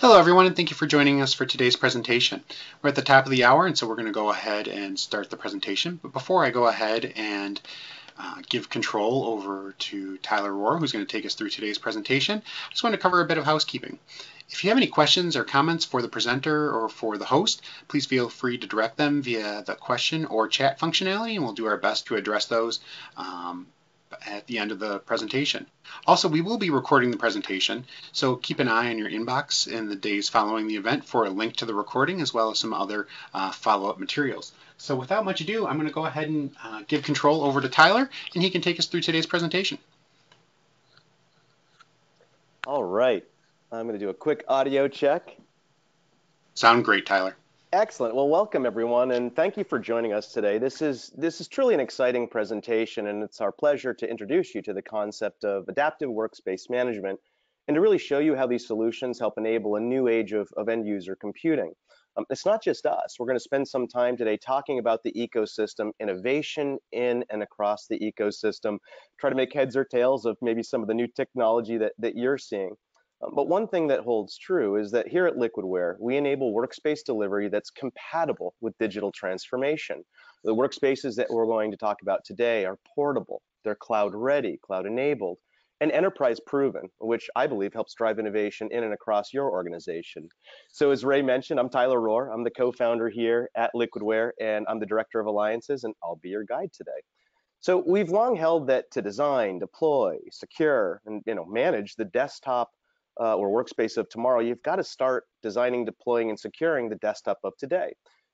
Hello everyone, and thank you for joining us for today's presentation. We're at the top of the hour, and so we're going to go ahead and start the presentation. But before I go ahead and give control over to Tyler Rohrer, who's going to take us through today's presentation, I just want to cover a bit of housekeeping. If you have any questions or comments for the presenter or for the host, please feel free to direct them via the question or chat functionality, and we'll do our best to address those at the end of the presentation. Also, we will be recording the presentation, so keep an eye on your inbox in the days following the event for a link to the recording as well as some other follow-up materials. So without much ado, I'm going to go ahead and give control over to Tyler, and he can take us through today's presentation. All right, I'm going to do a quick audio check. Sound great, Tyler. Excellent. Well, welcome everyone, and thank you for joining us today. This is truly an exciting presentation, and it's our pleasure to introduce you to the concept of adaptive workspace management and to really show you how these solutions help enable a new age of end user computing. It's not just us. We're going to spend some time today talking about the ecosystem, innovation in and across the ecosystem, try to make heads or tails of maybe some of the new technology that you're seeing. But one thing that holds true is that here at Liquidware, we enable workspace delivery that's compatible with digital transformation. The workspaces that we're going to talk about today are portable, they're cloud ready, cloud enabled, and enterprise proven, which I believe helps drive innovation in and across your organization. So as Ray mentioned, I'm Tyler Rohrer. I'm the co-founder here at Liquidware, and I'm the director of alliances, and I'll be your guide today. So we've long held that to design, deploy, secure, and manage the desktop or workspace of tomorrow, you've got to start designing, deploying, and securing the desktop of today.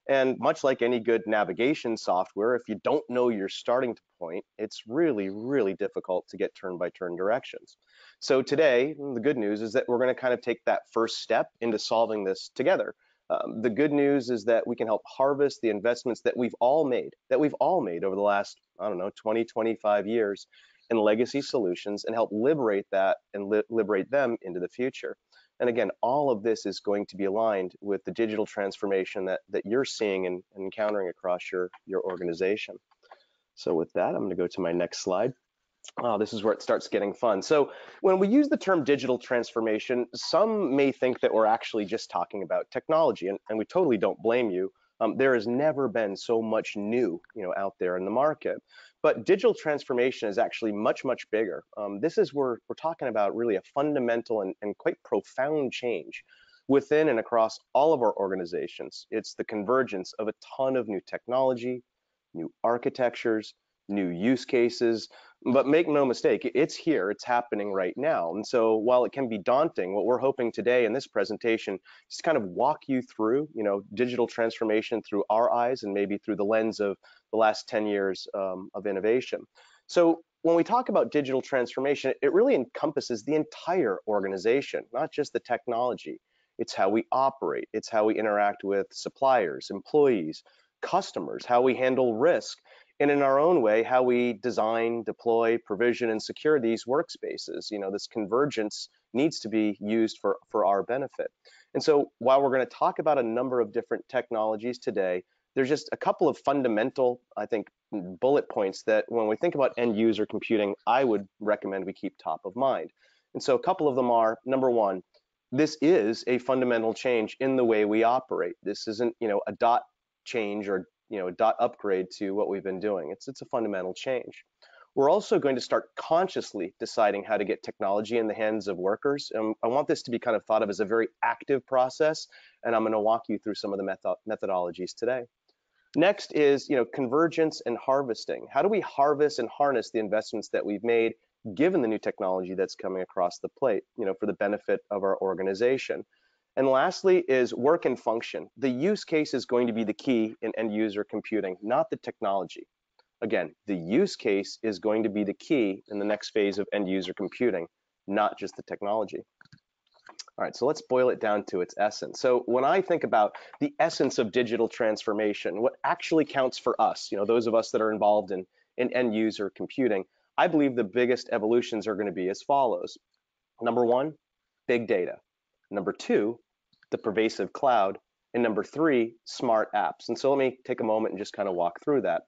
And much like any good navigation software, if you don't know your starting point, it's really, really difficult to get turn-by-turn directions. So today, the good news is that we're going to kind of take that first step into solving this together. The good news is that we can help harvest the investments that we've all made, over the last, 20, 25 years in legacy solutions and help liberate that and liberate them into the future. And again, all of this is going to be aligned with the digital transformation that you're seeing and encountering across your organization. So with that, I'm going to go to my next slide. This is where it starts getting fun. So when we use the term digital transformation, some may think that we're actually just talking about technology, and we totally don't blame you. There has never been so much new, out there in the market. But digital transformation is actually much, much bigger. This is where we're talking about really a fundamental and quite profound change within and across all of our organizations. It's the convergence of a ton of new technology, new architectures, new use cases, but make no mistake, it's here, it's happening right now. And so while it can be daunting, what we're hoping today in this presentation is to kind of walk you through, digital transformation through our eyes and maybe through the lens of the last 10 years of innovation. So when we talk about digital transformation, it really encompasses the entire organization, not just the technology. It's how we operate, it's how we interact with suppliers, employees, customers, how we handle risk, and in our own way, how we design, deploy, provision, and secure these workspaces. This convergence needs to be used for our benefit. And so while we're going to talk about a number of different technologies today, there's just a couple of fundamental, I think, bullet points that when we think about end user computing, I would recommend we keep top of mind. And so a couple of them are, number one, this is a fundamental change in the way we operate. This isn't, a dot change or a dot upgrade to what we've been doing. It's a fundamental change. We're also going to start consciously deciding how to get technology in the hands of workers. I want this to be kind of thought of as a very active process, and I'm going to walk you through some of the methodologies today. Next is convergence and harvesting. How do we harvest and harness the investments that we've made given the new technology that's coming across the plate, for the benefit of our organization? And lastly is work and function. The use case is going to be the key in end user computing, not the technology. Again, the use case is going to be the key in the next phase of end user computing, not just the technology. All right, so let's boil it down to its essence. So when I think about the essence of digital transformation, what actually counts for us, those of us that are involved in end user computing, I believe the biggest evolutions are going to be as follows. Number one, big data. Number two, the pervasive cloud, and number three, smart apps. And so let me take a moment and just kind of walk through that.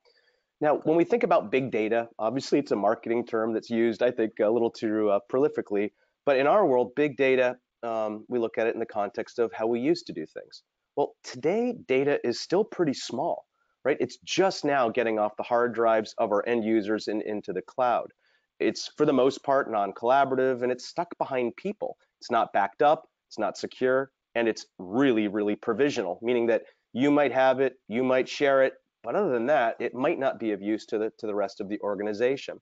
Now, when we think about big data, obviously it's a marketing term that's used, I think, a little too prolifically, but in our world, big data we look at it in the context of how we used to do things. Well, today data is still pretty small, right? It's just now getting off the hard drives of our end users and into the cloud. It's for the most part non-collaborative, and it's stuck behind people. It's not backed up, it's not secure, and it's really, really provisional, meaning that you might have it, you might share it, but other than that, it might not be of use to the rest of the organization.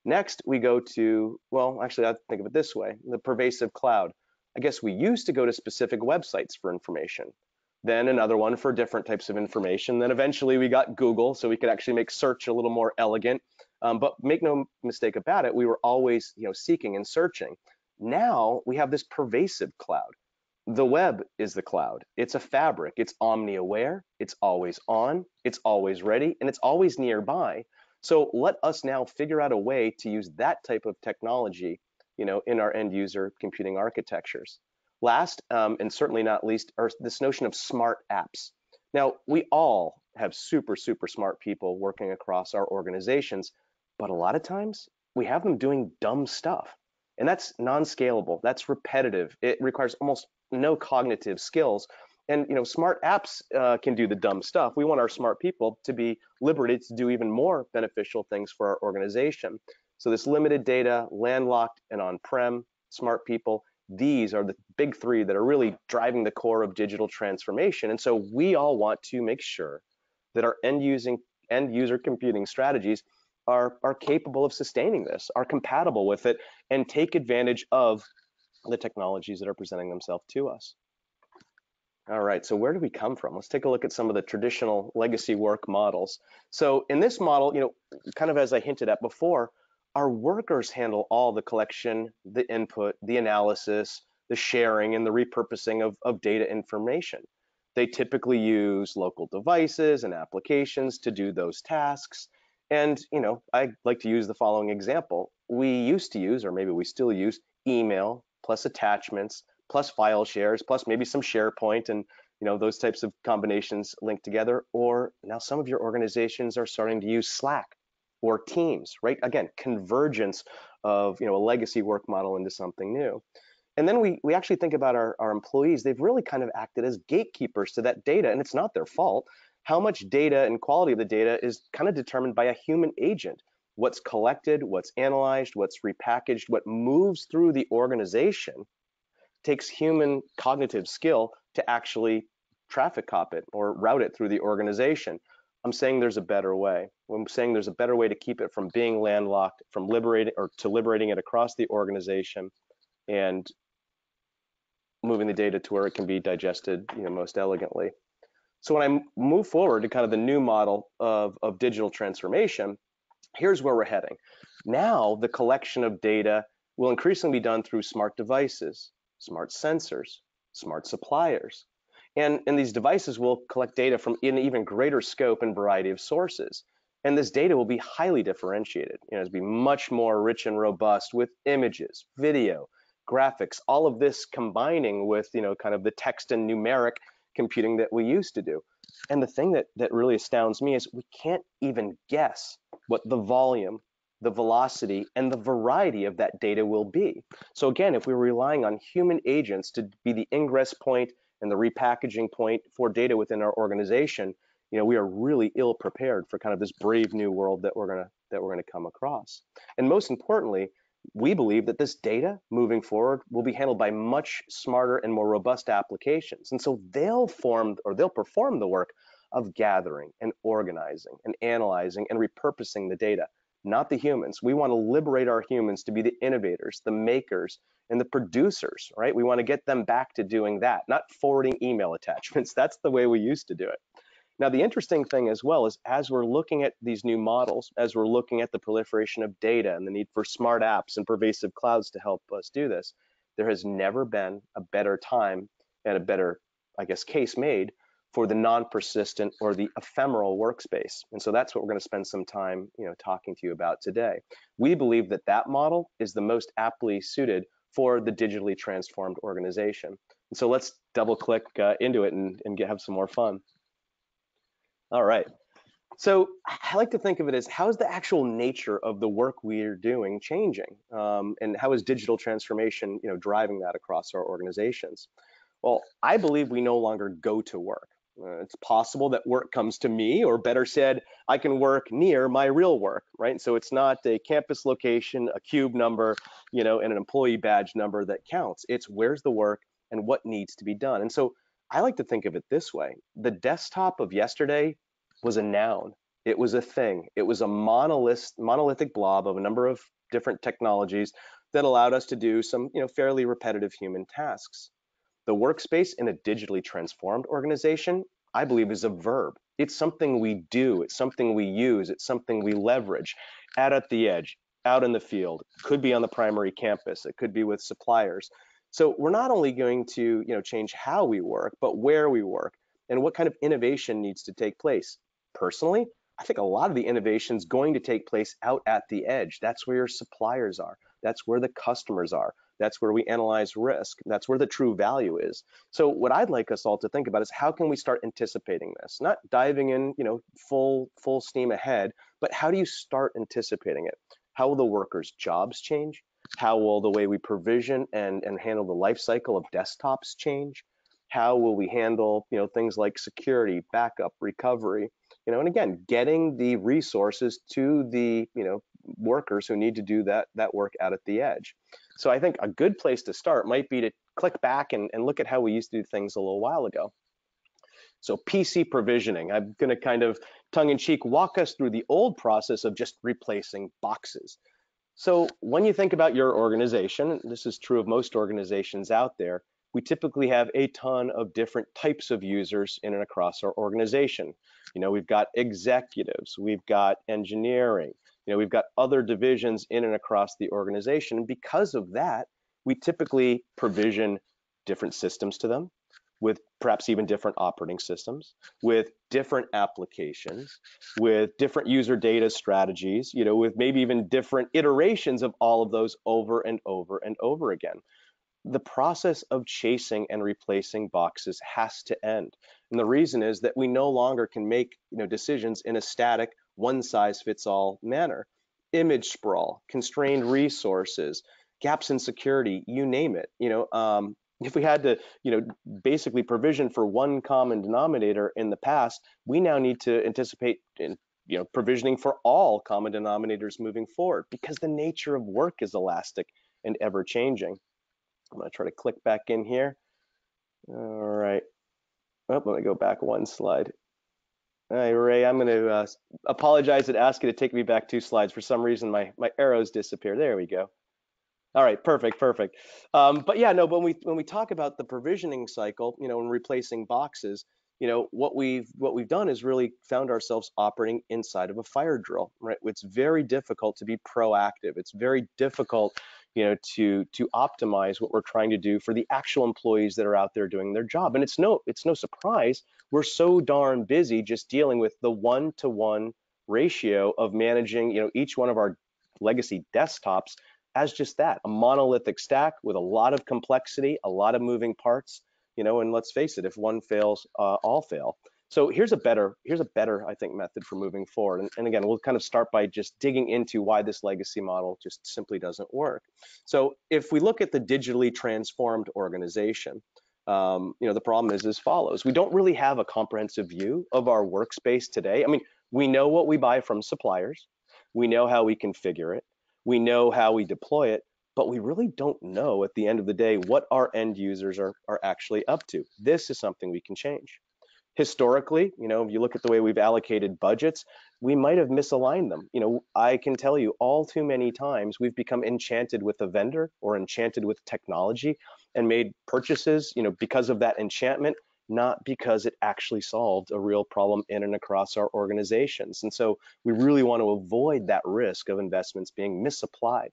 Next, we go to, well, actually, I think of it this way, the pervasive cloud. I guess we used to go to specific websites for information, then another one for different types of information. Then eventually we got Google, so we could actually make search a little more elegant. But make no mistake about it, we were always, seeking and searching. Now we have this pervasive cloud. The web is the cloud. It's a fabric. It's omni-aware. It's always on. It's always ready, and it's always nearby. So let us now figure out a way to use that type of technology, in our end user computing architectures. Last, and certainly not least, are this notion of smart apps. Now, we all have super, super smart people working across our organizations, but a lot of times we have them doing dumb stuff. And that's non-scalable, that's repetitive. It requires almost no cognitive skills. And smart apps can do the dumb stuff. We want our smart people to be liberated to do even more beneficial things for our organization. So this limited data, landlocked and on-prem, smart people, these are the big three that are really driving the core of digital transformation. And so we all want to make sure that our end user computing strategies are capable of sustaining this, are compatible with it, and take advantage of the technologies that are presenting themselves to us. All right, so where do we come from? Let's take a look at some of the traditional legacy work models. So in this model, kind of as I hinted at before, our workers handle all the collection, the input, the analysis, the sharing, and the repurposing of data information. They typically use local devices and applications to do those tasks. And, I like to use the following example. We used to use, or maybe we still use, email plus attachments plus file shares, plus maybe some SharePoint and those types of combinations linked together. Or now some of your organizations are starting to use Slack or Teams, right? Again, convergence of a legacy work model into something new. And then we actually think about our employees. They've really kind of acted as gatekeepers to that data, and it's not their fault. How much data and quality of the data is kind of determined by a human agent. What's collected, what's analyzed, what's repackaged, what moves through the organization takes human cognitive skill to actually traffic cop it or route it through the organization. I'm saying there's a better way. I'm saying there's a better way to keep it from being landlocked, from liberating it across the organization and moving the data to where it can be digested, most elegantly. So when I move forward to kind of the new model of digital transformation, here's where we're heading. Now the collection of data will increasingly be done through smart devices, smart sensors, smart suppliers. And these devices will collect data from an even greater scope and variety of sources. And this data will be highly differentiated. It'll be much more rich and robust with images, video, graphics, all of this combining with, kind of the text and numeric computing that we used to do. And the thing that really astounds me is we can't even guess what the volume, the velocity, and the variety of that data will be. So again, if we're relying on human agents to be the ingress point and the repackaging point for data within our organization, we are really ill prepared for kind of this brave new world that we're gonna come across. And most importantly, we believe that this data moving forward will be handled by much smarter and more robust applications. And so they'll perform the work of gathering and organizing and analyzing and repurposing the data, not the humans. We want to liberate our humans to be the innovators, the makers, and the producers, right? We want to get them back to doing that, not forwarding email attachments. That's the way we used to do it. Now, the interesting thing as well is as we're looking at these new models, as we're looking at the proliferation of data and the need for smart apps and pervasive clouds to help us do this, there has never been a better time and a better, case made for the non-persistent or the ephemeral workspace. And so that's what we're going to spend some time, talking to you about today. We believe that that model is the most aptly suited for the digitally transformed organization. And so let's double click into it and have some more fun. All right. So I like to think of it as, how is the actual nature of the work we're doing changing, and how is digital transformation, driving that across our organizations? Well, I believe we no longer go to work. It's possible that work comes to me, or better said, I can work near my real work, right? So it's not a campus location, a cube number, and an employee badge number that counts. It's where's the work and what needs to be done. And so I like to think of it this way. The desktop of yesterday was a noun. It was a thing. It was a monolithic blob of a number of different technologies that allowed us to do some, fairly repetitive human tasks. The workspace in a digitally transformed organization, I believe, is a verb. It's something we do, it's something we use, it's something we leverage out at the edge, out in the field, could be on the primary campus, it could be with suppliers. So we're not only going to, change how we work, but where we work and what kind of innovation needs to take place. Personally, I think a lot of the innovation is going to take place out at the edge. That's where your suppliers are. That's where the customers are. That's where we analyze risk. That's where the true value is. So what I'd like us all to think about is, how can we start anticipating this? Not diving in, full steam ahead, but how do you start anticipating it? How will the workers' jobs change? How will the way we provision and handle the life cycle of desktops change? How will we handle, things like security, backup, recovery? And again, getting the resources to the, workers who need to do that work out at the edge. So I think a good place to start might be to click back and look at how we used to do things a little while ago. So PC provisioning, I'm going to kind of tongue-in-cheek walk us through the old process of just replacing boxes. So when you think about your organization, and this is true of most organizations out there, we typically have a ton of different types of users in and across our organization. We've got executives, we've got engineering, we've got other divisions in and across the organization. And because of that, we typically provision different systems to them, with perhaps even different operating systems, with different applications, with different user data strategies, with maybe even different iterations of all of those over and over and over again. The process of chasing and replacing boxes has to end. And the reason is that we no longer can make, decisions in a static, one-size-fits-all manner. Image sprawl, constrained resources, gaps in security, you name it. If we had to, basically provision for one common denominator in the past, we now need to anticipate in, provisioning for all common denominators moving forward, because the nature of work is elastic and ever changing. I'm going to try to click back in here. All right. Oh, let me go back one slide. All right, Ray, I'm going to apologize and ask you to take me back 2 slides. For some reason, my arrows disappear. There we go. All right, perfect. But yeah, no, but when we talk about the provisioning cycle, and replacing boxes, what we've done is really found ourselves operating inside of a fire drill, right? It's very difficult to be proactive. It's very difficult, to optimize what we're trying to do for the actual employees that are out there doing their job. And it's no surprise we're so darn busy just dealing with the 1-to-1 ratio of managing, each one of our legacy desktops as just that, a monolithic stack with a lot of complexity, a lot of moving parts, and let's face it, if one fails, all fail. So here's a better, I think, method for moving forward. And again, we'll kind of start by just digging into why this legacy model just simply doesn't work. So if we look at the digitally transformed organization, the problem is as follows. We don't really have a comprehensive view of our workspace today. I mean, we know what we buy from suppliers. We know how we configure it. We know how we deploy it, but we really don't know at the end of the day what our end users are actually up to. This is something we can change. Historically, if you look at the way we've allocated budgets, we might have misaligned them. I can tell you all too many times we've become enchanted with a vendor or enchanted with technology and made purchases, because of that enchantment, not because it actually solved a real problem in and across our organizations. And so we really want to avoid that risk of investments being misapplied.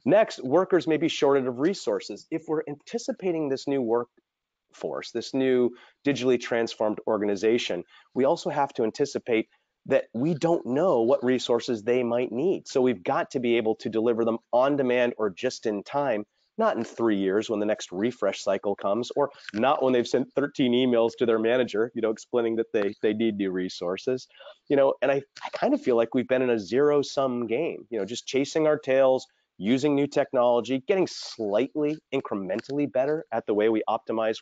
Next, workers may be shorted of resources. If we're anticipating this new workforce, this new digitally transformed organization, we also have to anticipate that we don't know what resources they might need. So we've got to be able to deliver them on demand or just in time, not in 3 years when the next refresh cycle comes, or not when they've sent 13 emails to their manager, explaining that they need new resources. And I kind of feel like we've been in a zero-sum game, just chasing our tails, using new technology, getting slightly incrementally better at the way we optimize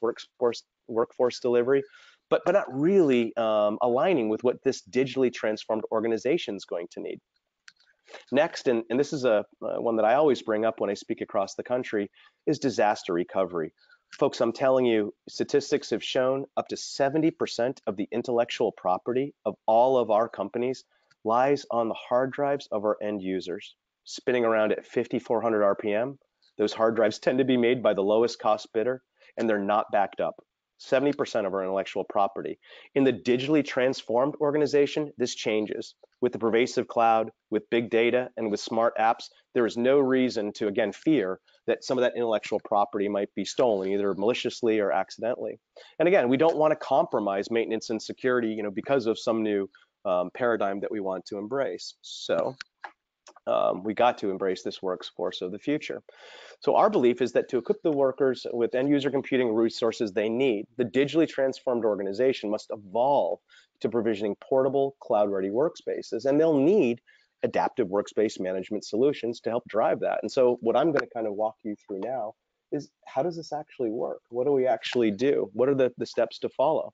workforce delivery, but not really aligning with what this digitally transformed organization is going to need. Next, and this is one that I always bring up when I speak across the country, is disaster recovery. Folks, I'm telling you, statistics have shown up to 70% of the intellectual property of all of our companies lies on the hard drives of our end users, spinning around at 5,400 RPM. Those hard drives tend to be made by the lowest cost bidder, and they're not backed up. 70% of our intellectual property. In the digitally transformed organization, this changes. With the pervasive cloud, with big data, and with smart apps, there is no reason to, again, fear that some of that intellectual property might be stolen, either maliciously or accidentally. And again, we don't want to compromise maintenance and security, because of some new paradigm that we want to embrace. So we got to embrace this workforce of the future. So our belief is that to equip the workers with end user computing resources they need, the digitally transformed organization must evolve to provisioning portable cloud-ready workspaces, and they'll need adaptive workspace management solutions to help drive that. And so what I'm going to kind of walk you through now is, how does this actually work? What do we actually do? What are the steps to follow?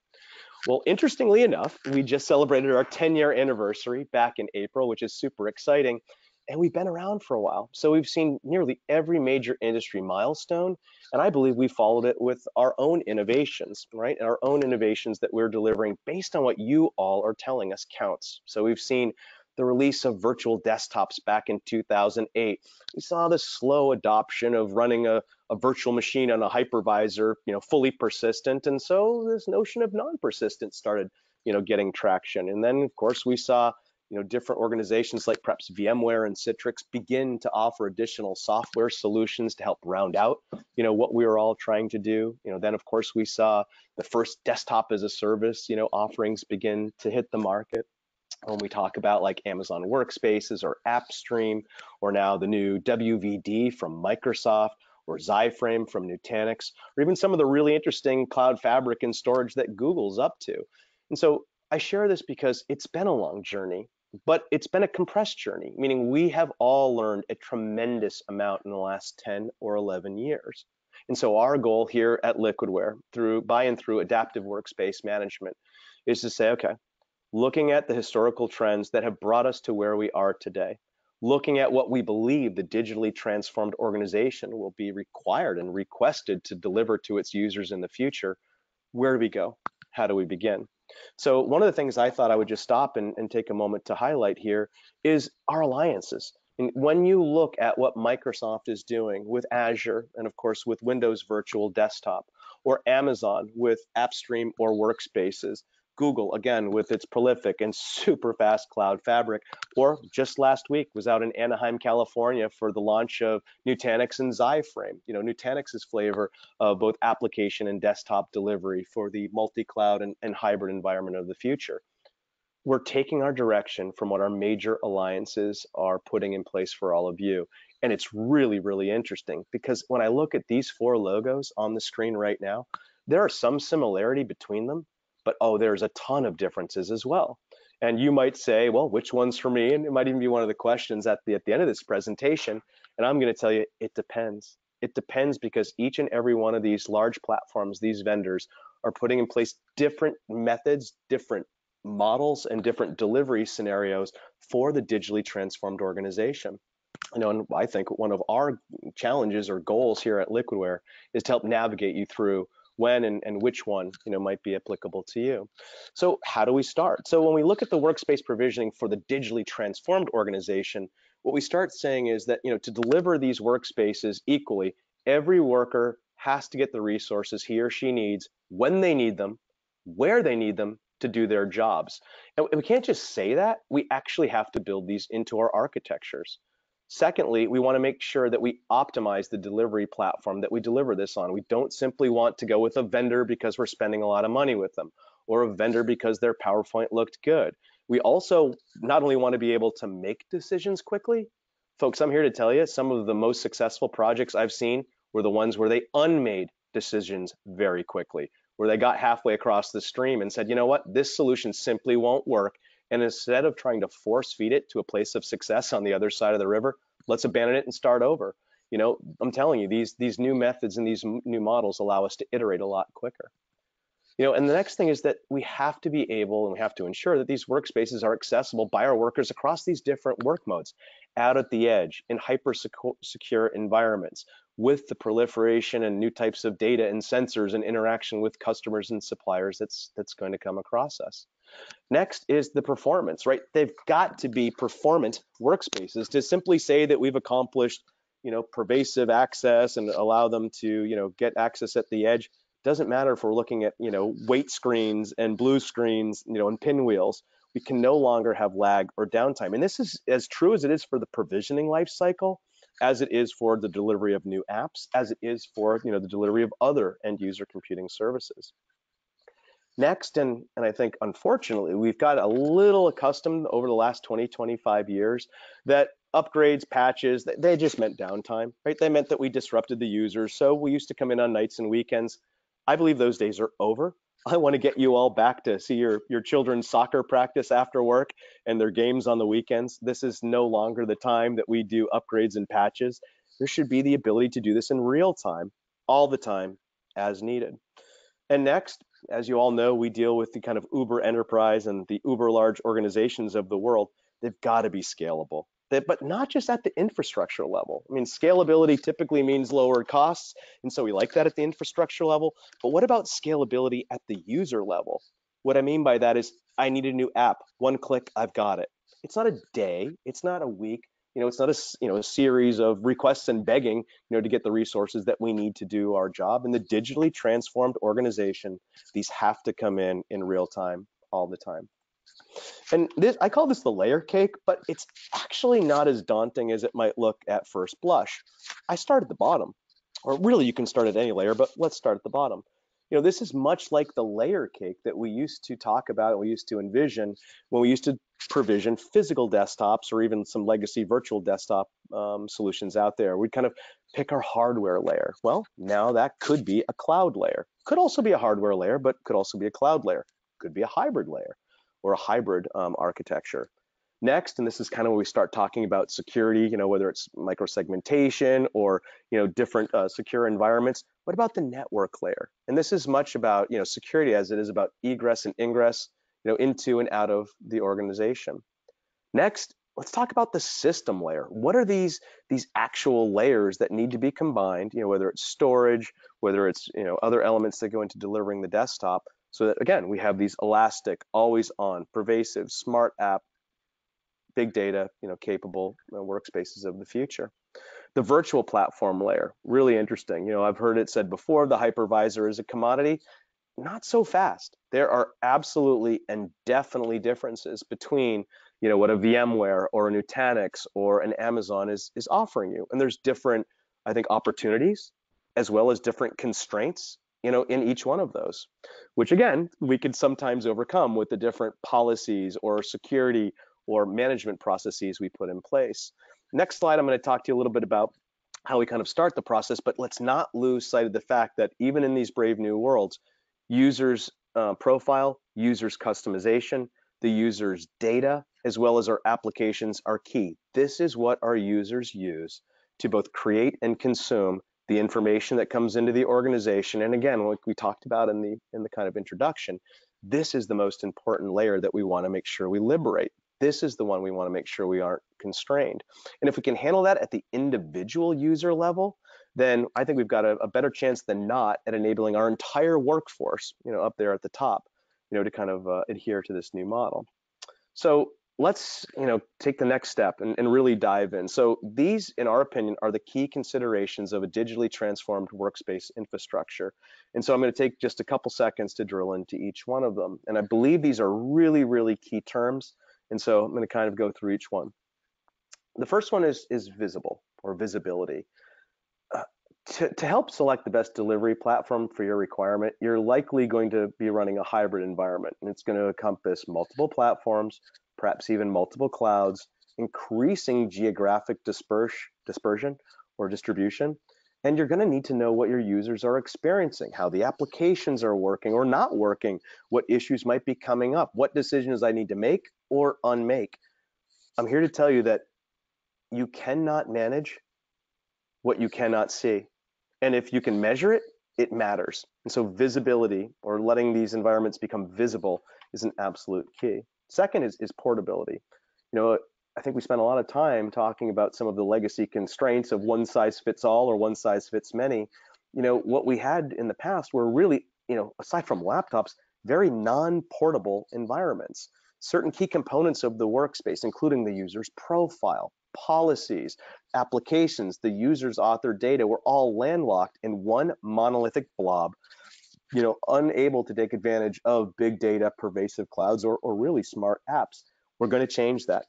Well, interestingly enough, we just celebrated our 10-year anniversary back in April, which is super exciting. And we've been around for a while. So we've seen nearly every major industry milestone. And I believe we followed it with our own innovations, right? Our own innovations that we're delivering based on what you all are telling us counts. So we've seen the release of virtual desktops back in 2008. We saw the slow adoption of running a virtual machine on a hypervisor, fully persistent. And so this notion of non-persistent started, getting traction. And then, of course, we saw different organizations like perhaps VMware and Citrix begin to offer additional software solutions to help round out, what we were all trying to do. Then of course we saw the first desktop as a service, offerings begin to hit the market. When we talk about like Amazon Workspaces or AppStream, or now the new WVD from Microsoft, or Xyframe from Nutanix, or even some of the really interesting cloud fabric and storage that Google's up to. And so I share this because it's been a long journey, but it's been a compressed journey, meaning we have all learned a tremendous amount in the last 10 or 11 years. And so our goal here at Liquidware, by and through adaptive workspace management, is to say, okay, looking at the historical trends that have brought us to where we are today, looking at what we believe the digitally transformed organization will be required and requested to deliver to its users in the future, where do we go? How do we begin? So one of the things I thought I would just stop and take a moment to highlight here is our alliances. And when you look at what Microsoft is doing with Azure, and of course with Windows Virtual Desktop, or Amazon with AppStream or Workspaces, Google, again, with its prolific and super fast cloud fabric, or just last week was out in Anaheim, California for the launch of Nutanix and Xyframe, Nutanix's flavor of both application and desktop delivery for the multi-cloud and hybrid environment of the future. We're taking our direction from what our major alliances are putting in place for all of you. And it's really, really interesting because when I look at these 4 logos on the screen right now, there are some similarity between them, but there's a ton of differences as well. And you might say, well, which one's for me? And it might even be one of the questions at the end of this presentation. And I'm going to tell you, it depends. It depends because each and every one of these large platforms, these vendors, are putting in place different methods, different models, and different delivery scenarios for the digitally transformed organization. And I think one of our challenges or goals here at Liquidware is to help navigate you through when and which one might be applicable to you. So how do we start? So when we look at the workspace provisioning for the digitally transformed organization, what we start saying is that to deliver these workspaces equally, every worker has to get the resources he or she needs when they need them, where they need them to do their jobs. And we can't just say that, we actually have to build these into our architectures. Secondly, we want to make sure that we optimize the delivery platform that we deliver this on. We don't simply want to go with a vendor because we're spending a lot of money with them, or a vendor because their PowerPoint looked good. We also not only want to be able to make decisions quickly, folks, I'm here to tell you some of the most successful projects I've seen were the ones where they unmade decisions very quickly, where they got halfway across the stream and said, you know what, this solution simply won't work. And instead of trying to force feed it to a place of success on the other side of the river, let's abandon it and start over. You know, I'm telling you, these new methods and these new models allow us to iterate a lot quicker. You know, and the next thing is that we have to be able and we have to ensure that these workspaces are accessible by our workers across these different work modes, out at the edge, in hyper secure environments, with the proliferation and new types of data and sensors and interaction with customers and suppliers that's going to come across us. Next is the performance, right? They've got to be performant workspaces. To simply say that we've accomplished, you know, pervasive access and allow them to, you know, get access at the edge doesn't matter if we're looking at, you know, wait screens and blue screens, you know, and pinwheels. We can no longer have lag or downtime. And this is as true as it is for the provisioning life cycle, as it is for the delivery of new apps, as it is for, you know, the delivery of other end user computing services. Next, and I think unfortunately, we've got a little accustomed over the last 20, 25 years that upgrades, patches, they just meant downtime, right? They meant that we disrupted the users. So we used to come in on nights and weekends. I believe those days are over. I want to get you all back to see your children's soccer practice after work and their games on the weekends. This is no longer the time that we do upgrades and patches. There should be the ability to do this in real time, all the time, as needed. And next, as you all know, we deal with the kind of uber enterprise and the uber large organizations of the world. They've got to be scalable. But not just at the infrastructure level. I mean, scalability typically means lower costs, and so we like that at the infrastructure level. But what about scalability at the user level? What I mean by that is I need a new app. One click, I've got it. It's not a day. It's not a week. You know, it's not a series of requests and begging, you know, to get the resources that we need to do our job. In the digitally transformed organization, these have to come in real time, all the time. And this, I call this the layer cake, but it's actually not as daunting as it might look at first blush. I start at the bottom, or really you can start at any layer, but let's start at the bottom. You know, this is much like the layer cake that we used to talk about, we used to envision when we used to provision physical desktops or even some legacy virtual desktop solutions out there. We'd kind of pick our hardware layer. Well, now that could be a cloud layer. Could also be a hardware layer, but could also be a cloud layer. Could be a hybrid layer or a hybrid architecture. Next, and this is kind of where we start talking about security, you know, whether it's microsegmentation or, you know, different secure environments. What about the network layer? And this is much about, you know, security as it is about egress and ingress, you know, into and out of the organization. Next, let's talk about the system layer. What are these actual layers that need to be combined, you know, whether it's storage, whether it's, you know, other elements that go into delivering the desktop, so that, again, we have these elastic, always on, pervasive, smart app, big data, you know, capable workspaces of the future. The virtual platform layer, really interesting. You know, I've heard it said before, the hypervisor is a commodity. Not so fast. There are absolutely and definitely differences between, you know, what a VMware or a Nutanix or an Amazon is offering you. And there's different, I think, opportunities as well as different constraints, you know, in each one of those, which again, we could sometimes overcome with the different policies or security or management processes we put in place. Next slide, I'm going to talk to you a little bit about how we kind of start the process, but let's not lose sight of the fact that even in these brave new worlds, users profile, users customization, the user's data, as well as our applications are key. This is what our users use to both create and consume the information that comes into the organization. And again, like we talked about in the kind of introduction, this is the most important layer that we want to make sure we liberate. This is the one we want to make sure we aren't constrained. And if we can handle that at the individual user level, then I think we've got a better chance than not at enabling our entire workforce, you know, up there at the top, you know, to kind of adhere to this new model. So let's, you know, take the next step and really dive in. So these, in our opinion, are the key considerations of a digitally transformed workspace infrastructure. And so I'm going to take just a couple seconds to drill into each one of them. And I believe these are really, really key terms. And so I'm going to kind of go through each one. The first one is visible or visibility. To help select the best delivery platform for your requirement, you're likely going to be running a hybrid environment, and it's going to encompass multiple platforms, perhaps even multiple clouds, increasing geographic dispersion or distribution, And you're going to need to know what your users are experiencing, how the applications are working or not working, what issues might be coming up, what decisions I need to make or unmake. I'm here to tell you that you cannot manage what you cannot see. And if you can measure it, it matters. And so visibility, or letting these environments become visible, is an absolute key. Second is portability. I think we spent a lot of time talking about some of the legacy constraints of one size fits all or one size fits many. What we had in the past were really, aside from laptops, very non-portable environments. Certain key components of the workspace, including the user's profile, policies, applications, the user's authored data, were all landlocked in one monolithic blob, unable to take advantage of big data, pervasive clouds, or really smart apps. We're going to change that.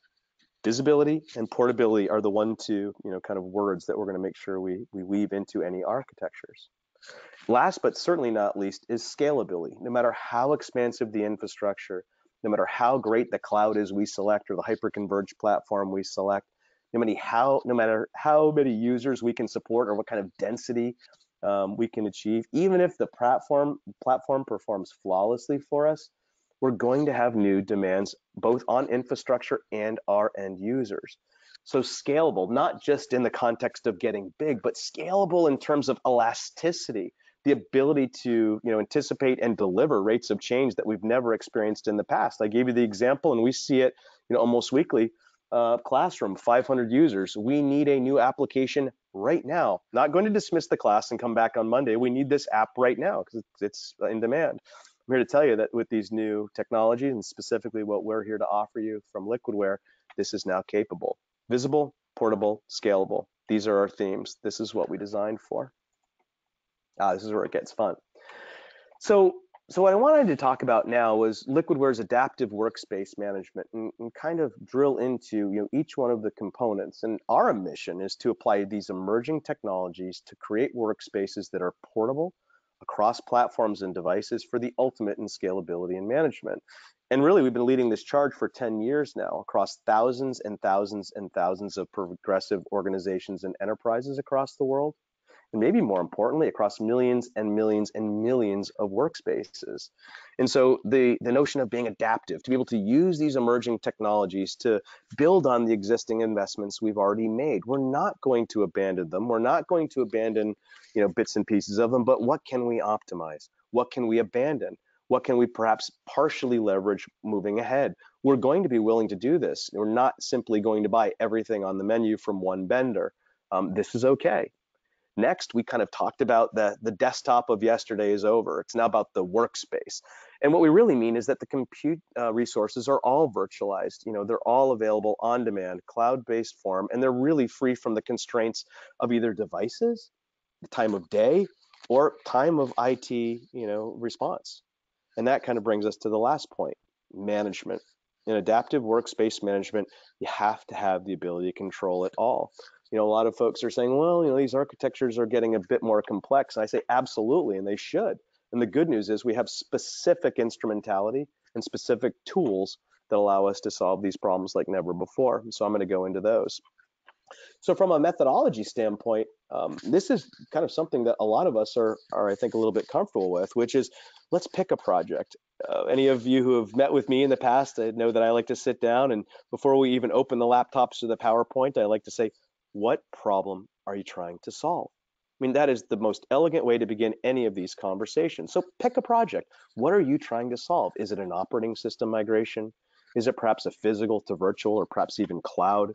Visibility and portability are the two, kind of words that we're going to make sure we weave into any architectures. Last, but certainly not least, is scalability. No matter how expansive the infrastructure, no matter how great the cloud is we select or the hyperconverged platform we select, no matter how many users we can support or what kind of density we can achieve, even if the platform performs flawlessly for us, we're going to have new demands both on infrastructure and our end users. So scalable, not just in the context of getting big, but scalable in terms of elasticity, the ability to anticipate and deliver rates of change that we've never experienced in the past. I gave you the example, and we see it almost weekly. Classroom, 500 users. We need a new application right now. Not going to dismiss the class and come back on Monday. We need this app right now because it's in demand. I'm here to tell you that with these new technologies, and specifically what we're here to offer you from Liquidware, this is now capable. Visible, portable, scalable. These are our themes. This is what we designed for. This is where it gets fun. So what I wanted to talk about now was Liquidware's adaptive workspace management and kind of drill into each one of the components. And our mission is to apply these emerging technologies to create workspaces that are portable across platforms and devices for the ultimate in scalability and management. And really, we've been leading this charge for 10 years now across thousands and thousands and thousands of progressive organizations and enterprises across the world. And maybe more importantly, across millions and millions and millions of workspaces. And so the notion of being adaptive, to be able to use these emerging technologies to build on the existing investments we've already made. We're not going to abandon them. We're not going to abandon bits and pieces of them, but what can we optimize? What can we abandon? What can we perhaps partially leverage moving ahead? We're going to be willing to do this. We're not simply going to buy everything on the menu from one vendor. This is okay. Next, we kind of talked about the desktop of yesterday is over. It's now about the workspace. And what we really mean is that the compute resources are all virtualized. They're all available on demand, cloud-based form, and they're really free from the constraints of either devices, the time of day, or time of IT, response. And that kind of brings us to the last point, management. In adaptive workspace management, you have to have the ability to control it all. A lot of folks are saying, well, these architectures are getting a bit more complex. And I say, absolutely, and they should. And the good news is we have specific instrumentality and specific tools that allow us to solve these problems like never before. So I'm going to go into those. So from a methodology standpoint, this is kind of something that a lot of us are, I think, a little bit comfortable with, which is let's pick a project. Any of you who have met with me in the past, I know that I like to sit down, and before we even open the laptops or the PowerPoint, I like to say, what problem are you trying to solve? I mean, that is the most elegant way to begin any of these conversations. So pick a project. What are you trying to solve? Is it an operating system migration? Is it perhaps a physical to virtual or perhaps even cloud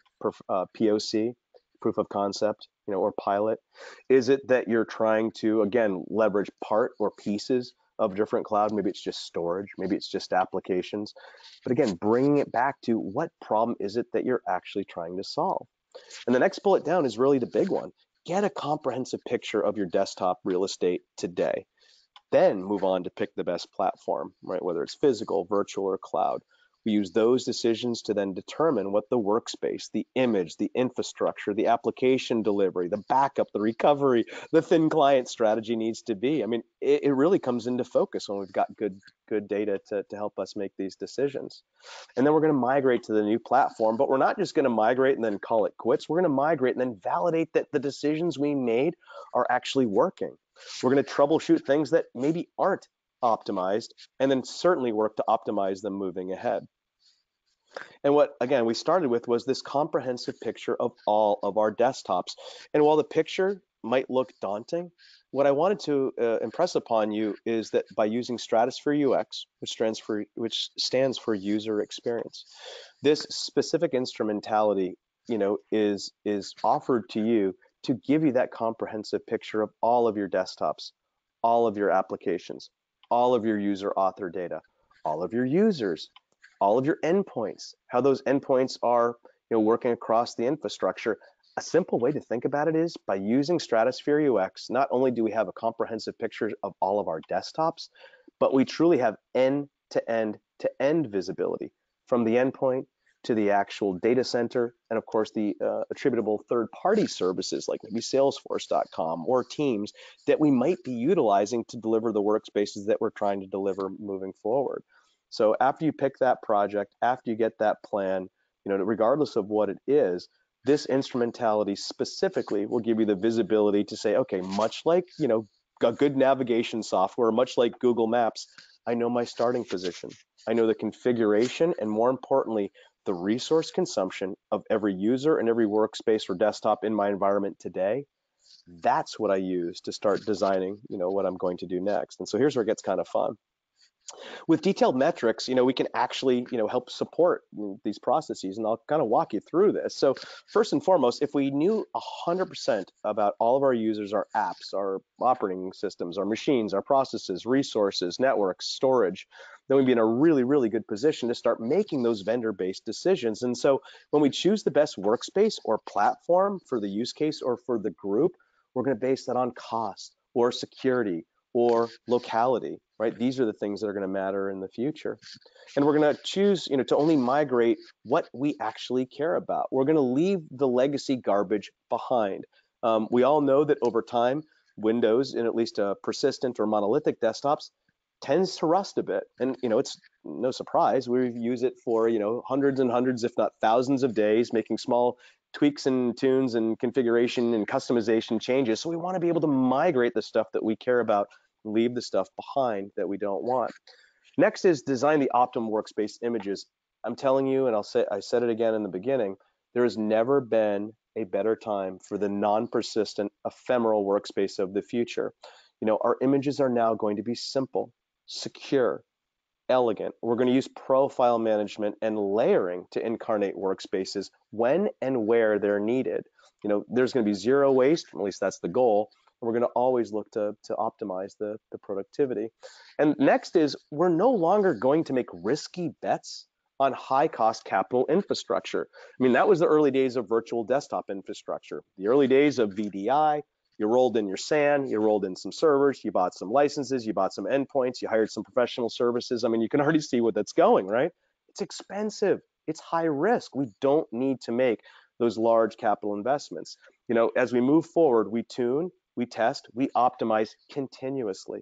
POC, proof of concept, or pilot? Is it that you're trying to, again, leverage part or pieces of different cloud? Maybe it's just storage, maybe it's just applications. But again, bringing it back to what problem is it that you're actually trying to solve? And the next bullet down is really the big one. Get a comprehensive picture of your desktop real estate today. Then move on to pick the best platform, right? Whether it's physical, virtual, or cloud. We use those decisions to then determine what the workspace, the image, the infrastructure, the application delivery, the backup, the recovery, the thin client strategy needs to be. I mean, it really comes into focus when we've got good data to help us make these decisions. And then we're going to migrate to the new platform, but we're not just going to migrate and then call it quits. We're going to migrate and then validate that the decisions we made are actually working. We're going to troubleshoot things that maybe aren't optimized, and then certainly work to optimize them moving ahead. And what, again, we started with was this comprehensive picture of all of our desktops. And while the picture might look daunting, what I wanted to impress upon you is that by using Stratosphere UX, which stands for user experience, this specific instrumentality, is offered to you to give you that comprehensive picture of all of your desktops, all of your applications, all of your user author data, all of your users, all of your endpoints, how those endpoints are working across the infrastructure. A simple way to think about it is by using Stratosphere UX, not only do we have a comprehensive picture of all of our desktops, but we truly have end-to-end visibility from the endpoint to the actual data center, and of course the attributable third-party services like maybe Salesforce.com or Teams that we might be utilizing to deliver the workspaces that we're trying to deliver moving forward. So after you pick that project, after you get that plan, regardless of what it is, this instrumentality specifically will give you the visibility to say, okay, much like a good navigation software, much like Google Maps, I know my starting position. I know the configuration, and more importantly, the resource consumption of every user and every workspace or desktop in my environment today. That's what I use to start designing, what I'm going to do next. And so here's where it gets kind of fun. With detailed metrics, we can actually, help support these processes, and I'll kind of walk you through this. So first and foremost, if we knew 100% about all of our users, our apps, our operating systems, our machines, our processes, resources, networks, storage, then we'd be in a really, really good position to start making those vendor-based decisions. And so when we choose the best workspace or platform for the use case or for the group, we're going to base that on cost or security or locality, right? These are the things that are going to matter in the future. And we're going to choose, to only migrate what we actually care about. We're going to leave the legacy garbage behind. We all know that over time, Windows, in at least persistent or monolithic desktops, tends to rust a bit. And, it's no surprise. We use it for, hundreds and hundreds, if not thousands of days, making small tweaks and tunes and configuration and customization changes. So we want to be able to migrate the stuff that we care about, leave the stuff behind that we don't want. Next is design the optimal workspace images. I'm telling you, and I said it again in the beginning, there has never been a better time for the non-persistent ephemeral workspace of the future. Our images are now going to be simple, secure, elegant. We're going to use profile management and layering to incarnate workspaces when and where they're needed. There's going to be zero waste, at least that's the goal. And we're going to always look to optimize the productivity. And next is we're no longer going to make risky bets on high cost capital infrastructure. I mean, that was the early days of virtual desktop infrastructure, the early days of VDI. You rolled in your SAN, you rolled in some servers, you bought some licenses, you bought some endpoints, you hired some professional services. I mean, you can already see what that's going, right? It's expensive, it's high risk. We don't need to make those large capital investments. As we move forward, we tune, we test, we optimize continuously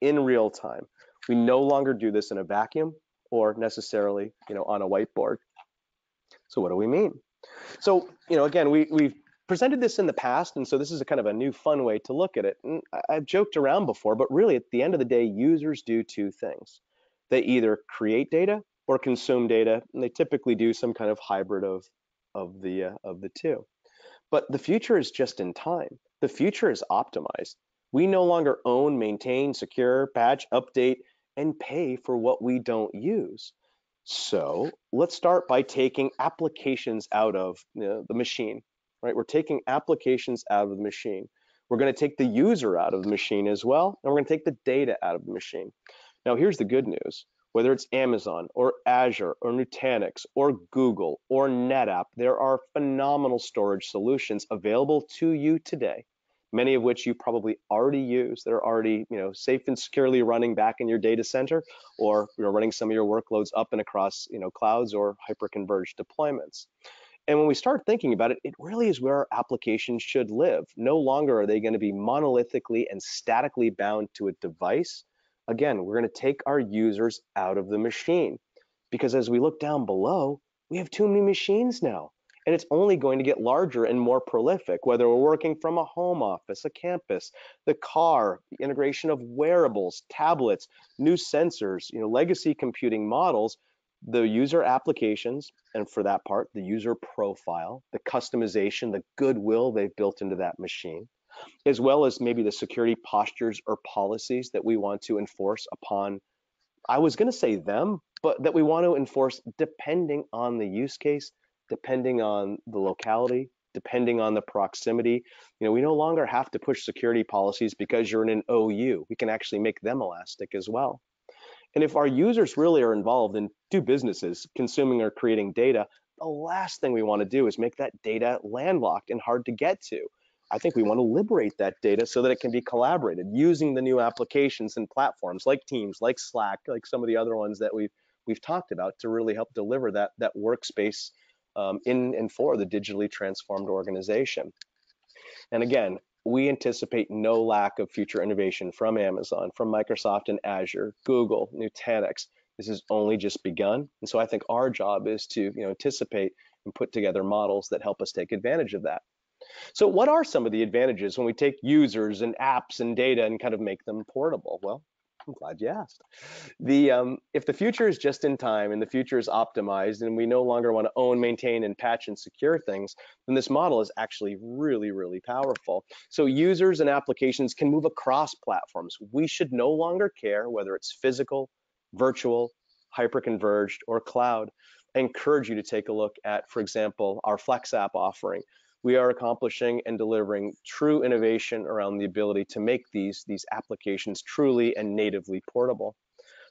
in real time. We no longer do this in a vacuum or necessarily, on a whiteboard. So what do we mean? So, again, we've presented this in the past, and so this is a kind of a new fun way to look at it. And I've joked around before, but really at the end of the day, users do two things. They either create data or consume data, and they typically do some kind of hybrid of the two. But the future is just in time. The future is optimized. We no longer own, maintain, secure, patch, update, and pay for what we don't use. So let's start by taking applications out of the machine. Right? We're taking applications out of the machine. We're going to take the user out of the machine as well, and we're going to take the data out of the machine. Now, here's the good news. Whether it's Amazon or Azure or Nutanix or Google or NetApp, there are phenomenal storage solutions available to you today many of which you probably already use that are already, safe and securely running back in your data center, or you're running some of your workloads up and across, clouds or hyperconverged deployments. And when we start thinking about it, it really is where our applications should live. No longer are they going to be monolithically and statically bound to a device. Again, we're going to take our users out of the machine, because as we look down below, we have too many machines now. And it's only going to get larger and more prolific, whether we're working from a home office, a campus, the car, the integration of wearables, tablets, new sensors, legacy computing models, the user applications, and for that part, the user profile, the customization, the goodwill they've built into that machine, as well as maybe the security postures or policies that we want to enforce upon, I was going to say them, but that we want to enforce depending on the use case, depending on the locality, depending on the proximity. We no longer have to push security policies because you're in an OU. We can actually make them elastic as well. And if our users really are involved in two businesses, consuming or creating data, the last thing we want to do is make that data landlocked and hard to get to. I think we want to liberate that data so that it can be collaborated using the new applications and platforms like Teams, like Slack, like some of the other ones that we've talked about to really help deliver that workspace in and for the digitally transformed organization. And again, we anticipate no lack of future innovation from Amazon, from Microsoft and Azure, Google, Nutanix. This has only just begun. And so I think our job is to anticipate and put together models that help us take advantage of that. So what are some of the advantages when we take users and apps and data and kind of make them portable? Well, I'm glad you asked. If the future is just in time and the future is optimized and we no longer want to own, maintain, and patch and secure things, then this model is actually really, really powerful. So users and applications can move across platforms. We should no longer care whether it's physical, virtual, hyperconverged, or cloud. I encourage you to take a look at, for example, our Flex app offering. We are accomplishing and delivering true innovation around the ability to make these applications truly and natively portable.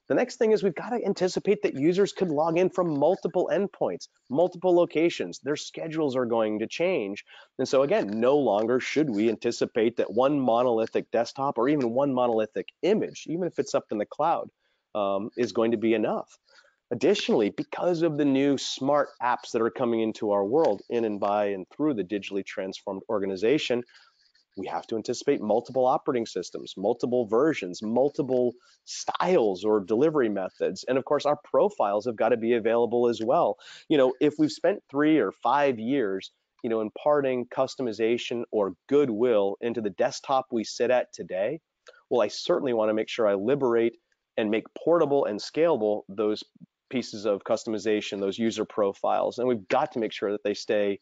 The next thing is we've got to anticipate that users could log in from multiple endpoints, multiple locations. Their schedules are going to change. And so again, no longer should we anticipate that one monolithic desktop or even one monolithic image, even if it's up in the cloud, is going to be enough. Additionally, because of the new smart apps that are coming into our world in and by and through the digitally transformed organization, we have to anticipate multiple operating systems, multiple versions, multiple styles or delivery methods. And of course, our profiles have got to be available as well. If we've spent 3 or 5 years, imparting customization or goodwill into the desktop we sit at today, well, I certainly want to make sure I liberate and make portable and scalable those pieces of customization, those user profiles, and we've got to make sure that they stay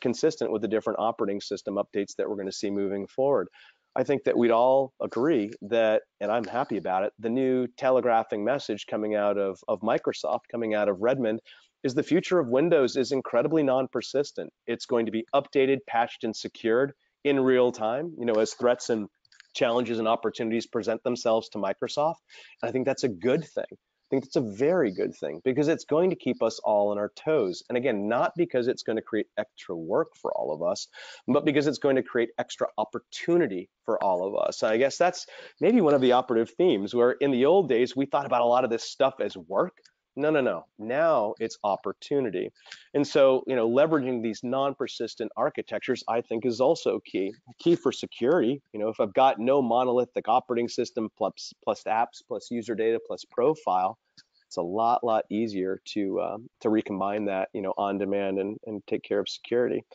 consistent with the different operating system updates that we're going to see moving forward. I think that we'd all agree that, and I'm happy about it, the new telegraphing message coming out of Microsoft, coming out of Redmond, is the future of Windows is incredibly non-persistent. It's going to be updated, patched, and secured in real time, as threats and challenges and opportunities present themselves to Microsoft. And I think that's a good thing. I think it's a very good thing because it's going to keep us all on our toes. And again, not because it's going to create extra work for all of us, but because it's going to create extra opportunity for all of us. I guess that's maybe one of the operative themes where in the old days, we thought about a lot of this stuff as work. No. Now it's opportunity. And so, leveraging these non-persistent architectures, I think is also key. Key for security. If I've got no monolithic operating system plus apps, plus user data, plus profile, it's a lot easier to recombine that, on demand and take care of security.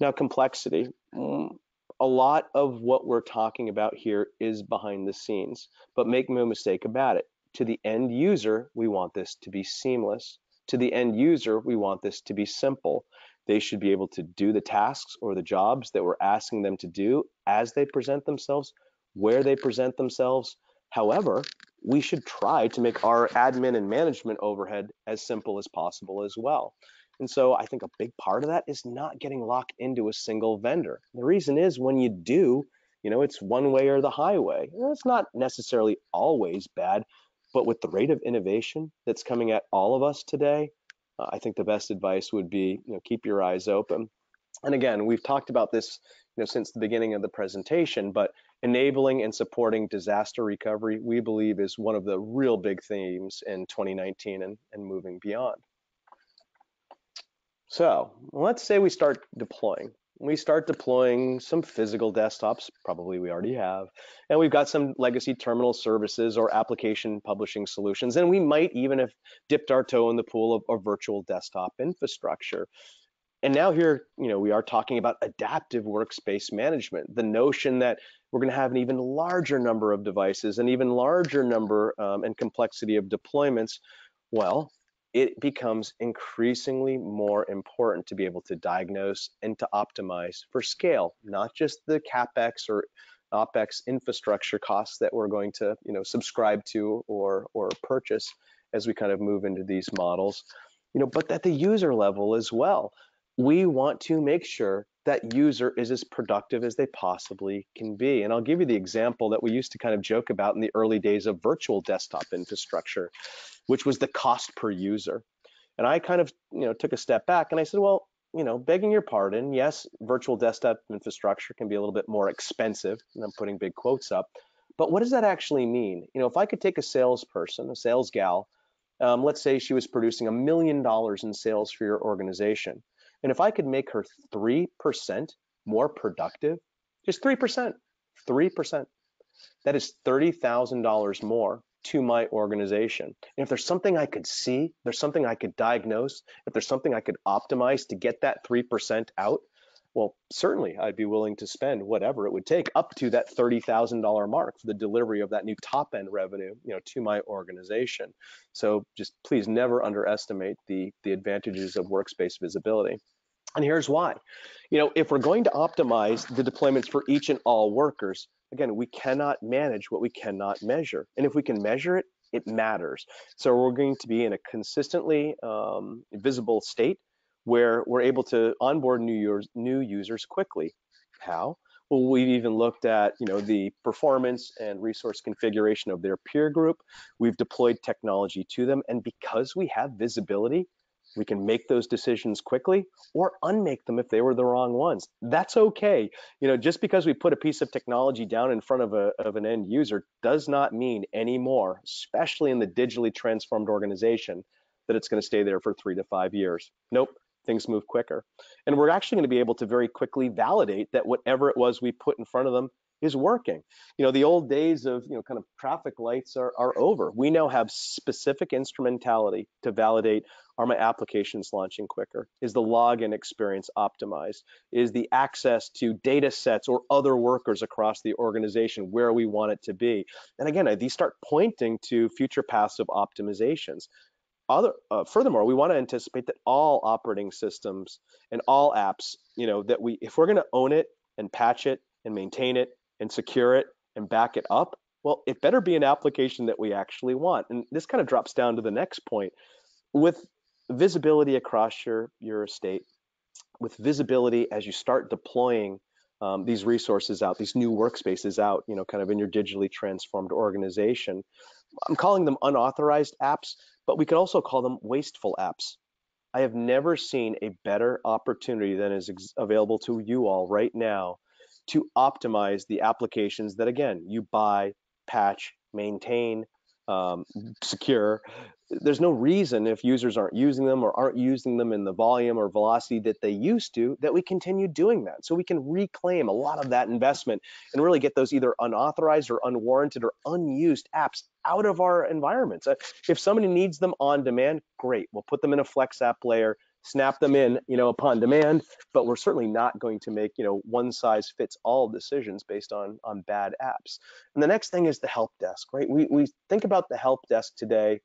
Now, complexity. A lot of what we're talking about here is behind the scenes, but make no mistake about it. To the end user, we want this to be seamless. To the end user, we want this to be simple. They should be able to do the tasks or the jobs that we're asking them to do as they present themselves, where they present themselves. However, we should try to make our admin and management overhead as simple as possible as well. And so I think a big part of that is not getting locked into a single vendor. The reason is when you do, it's one way or the highway. It's not necessarily always bad. But with the rate of innovation that's coming at all of us today, I think the best advice would be, keep your eyes open. And again, we've talked about this, since the beginning of the presentation, but enabling and supporting disaster recovery, we believe, is one of the real big themes in 2019 and moving beyond. So let's say we start deploying. We start deploying some physical desktops, probably we already have, and we've got some legacy terminal services or application publishing solutions, and we might even have dipped our toe in the pool of virtual desktop infrastructure. And now here, we are talking about adaptive workspace management, the notion that we're going to have an even larger number of devices, an even larger number and complexity of deployments. Well, it becomes increasingly more important to be able to diagnose and to optimize for scale, not just the CapEx or OpEx infrastructure costs that we're going to, subscribe to or purchase as we kind of move into these models, but at the user level as well. We want to make sure that user is as productive as they possibly can be. And I'll give you the example that we used to kind of joke about in the early days of virtual desktop infrastructure, which was the cost per user. And I kind of, took a step back and I said, well, begging your pardon, yes, virtual desktop infrastructure can be a little bit more expensive, and I'm putting big quotes up, but what does that actually mean? If I could take a salesperson, a sales gal, let's say she was producing $1 million in sales for your organization. And if I could make her 3% more productive, just 3%, that is $30,000 more to my organization. And if there's something I could see, there's something I could diagnose, if there's something I could optimize to get that 3% out, well, certainly I'd be willing to spend whatever it would take up to that $30,000 mark for the delivery of that new top end revenue, to my organization. So just please never underestimate the advantages of workspace visibility. And here's why. If we're going to optimize the deployments for each and all workers, again, we cannot manage what we cannot measure. And if we can measure it, it matters. So we're going to be in a consistently visible state where we're able to onboard new users quickly. How? Well, we've even looked at the performance and resource configuration of their peer group. We've deployed technology to them, and because we have visibility, we can make those decisions quickly or unmake them if they were the wrong ones. That's okay. Just because we put a piece of technology down in front of an end user does not mean anymore, especially in the digitally transformed organization, that it's going to stay there for 3 to 5 years. Nope, things move quicker. And we're actually going to be able to very quickly validate that whatever it was we put in front of them is working. The old days of kind of traffic lights are over. We now have specific instrumentality to validate, are my applications launching quicker? Is the login experience optimized? Is the access to data sets or other workers across the organization where we want it to be? And again, these start pointing to future paths of optimizations. Furthermore, we want to anticipate that all operating systems and all apps, if we're going to own it and patch it and maintain it and secure it and back it up, well, it better be an application that we actually want. And this kind of drops down to the next point. With visibility across your estate, with visibility as you start deploying these resources out, these new workspaces out, kind of in your digitally transformed organization, I'm calling them unauthorized apps, but we could also call them wasteful apps. I have never seen a better opportunity than is available to you all right now to optimize the applications that, again, you buy, patch, maintain, secure. There's no reason, if users aren't using them or aren't using them in the volume or velocity that they used to, that we continue doing that. So we can reclaim a lot of that investment and really get those either unauthorized or unwarranted or unused apps out of our environments. If somebody needs them on demand, great. We'll put them in a Flex app layer, snap them in, upon demand, but we're certainly not going to make, one size fits all decisions based on bad apps. And the next thing is the help desk, right? We think about the help desk today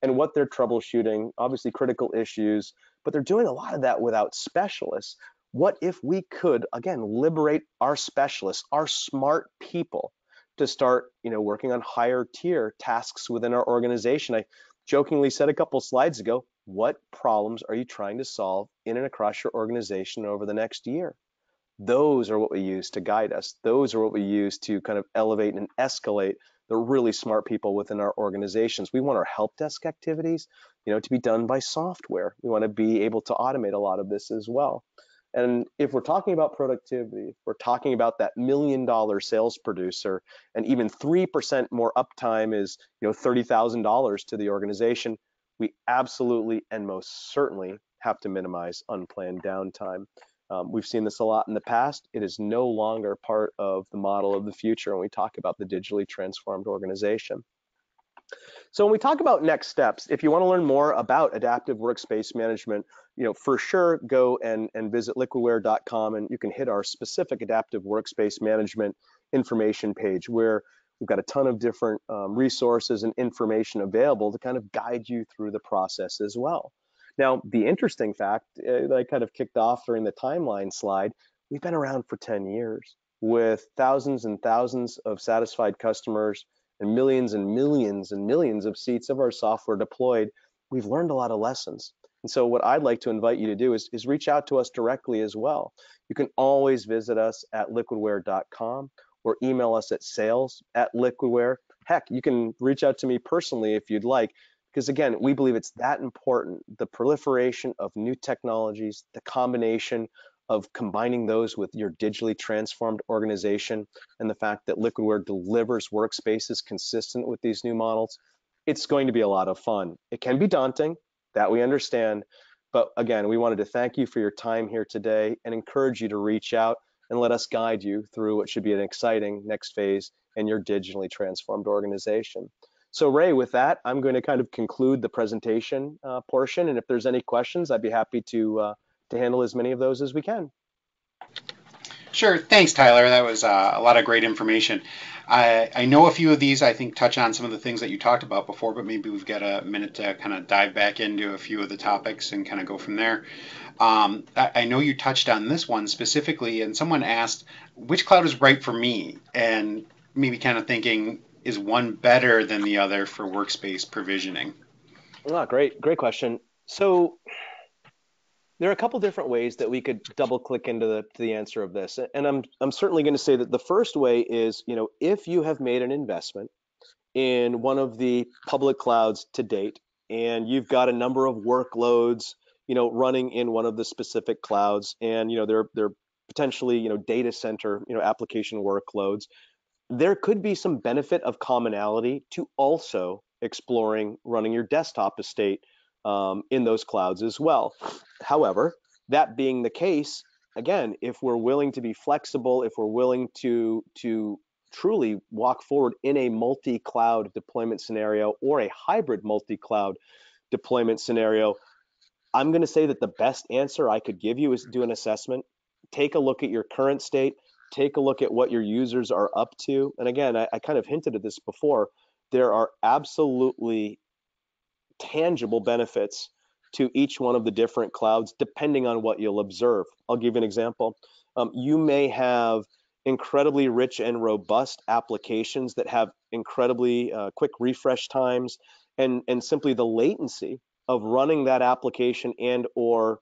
and what they're troubleshooting, obviously critical issues, but they're doing a lot of that without specialists. What if we could, again, liberate our specialists, our smart people, to start, working on higher tier tasks within our organization? I jokingly said a couple slides ago, what problems are you trying to solve in and across your organization over the next year? Those are what we use to guide us. Those are what we use to kind of elevate and escalate the really smart people within our organizations. We want our help desk activities, to be done by software. We want to be able to automate a lot of this as well. And if we're talking about productivity, if we're talking about that $1 million sales producer, and even 3% more uptime is, $30,000 to the organization, we absolutely and most certainly have to minimize unplanned downtime. We've seen this a lot in the past. It is no longer part of the model of the future when we talk about the digitally transformed organization. So when we talk about next steps, if you want to learn more about adaptive workspace management, for sure go and visit liquidware.com, and you can hit our specific adaptive workspace management information page, where we've got a ton of different resources and information available to kind of guide you through the process as well. Now, the interesting fact that I kind of kicked off during the timeline slide, we've been around for 10 years with thousands and thousands of satisfied customers and millions and millions and millions of seats of our software deployed. We've learned a lot of lessons. And so what I'd like to invite you to do is reach out to us directly as well. You can always visit us at liquidware.com or email us at sales@liquidware. Heck, you can reach out to me personally if you'd like, because again, we believe it's that important. The proliferation of new technologies, the combination of combining those with your digitally transformed organization, and the fact that Liquidware delivers workspaces consistent with these new models, it's going to be a lot of fun. It can be daunting, that we understand, but again, we wanted to thank you for your time here today and encourage you to reach out and let us guide you through what should be an exciting next phase in your digitally transformed organization. So Ray, with that, I'm going to kind of conclude the presentation portion, and if there's any questions, I'd be happy to handle as many of those as we can. Sure. Thanks, Tyler. That was a lot of great information. I know a few of these, I think, touch on some of the things that you talked about before, but maybe we've got a minute to kind of dive back into a few of the topics and kind of go from there. I know you touched on this one specifically, and someone asked, which cloud is right for me? And maybe kind of thinking, is one better than the other for workspace provisioning? Ah, great question. So there are a couple different ways that we could double click into the answer of this. And I'm certainly going to say that the first way is, if you have made an investment in one of the public clouds to date, and you've got a number of workloads, running in one of the specific clouds, and, they're potentially, data center, application workloads, there could be some benefit of commonality to also exploring running your desktop estate in those clouds as well. However, that being the case, again, if we're willing to be flexible, if we're willing to truly walk forward in a multi-cloud deployment scenario or a hybrid multi-cloud deployment scenario, I'm going to say that the best answer I could give you is do an assessment. Take a look at your current state. Take a look at what your users are up to. And again, I kind of hinted at this before. There are absolutely tangible benefits to each one of the different clouds, depending on what you'll observe. I'll give you an example. You may have incredibly rich and robust applications that have incredibly quick refresh times, and simply the latency of running that application and or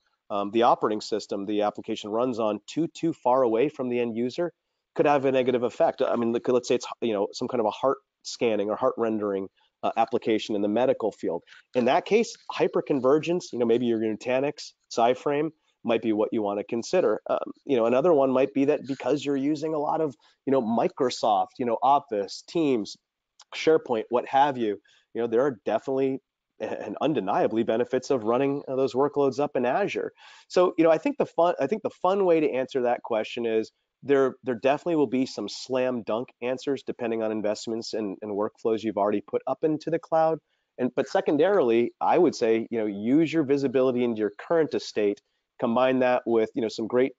the operating system the application runs on too far away from the end user could have a negative effect. I mean, let's say it's some kind of a heart scanning or heart rendering application in the medical field. In that case, hyperconvergence, maybe your Nutanix, Cyframe might be what you want to consider. Another one might be that because you're using a lot of, Microsoft, Office, Teams, SharePoint, what have you, there are definitely and undeniably benefits of running those workloads up in Azure. So, I think the fun way to answer that question is there definitely will be some slam dunk answers depending on investments and workflows you've already put up into the cloud. But secondarily, I would say, use your visibility into your current estate, combine that with, some great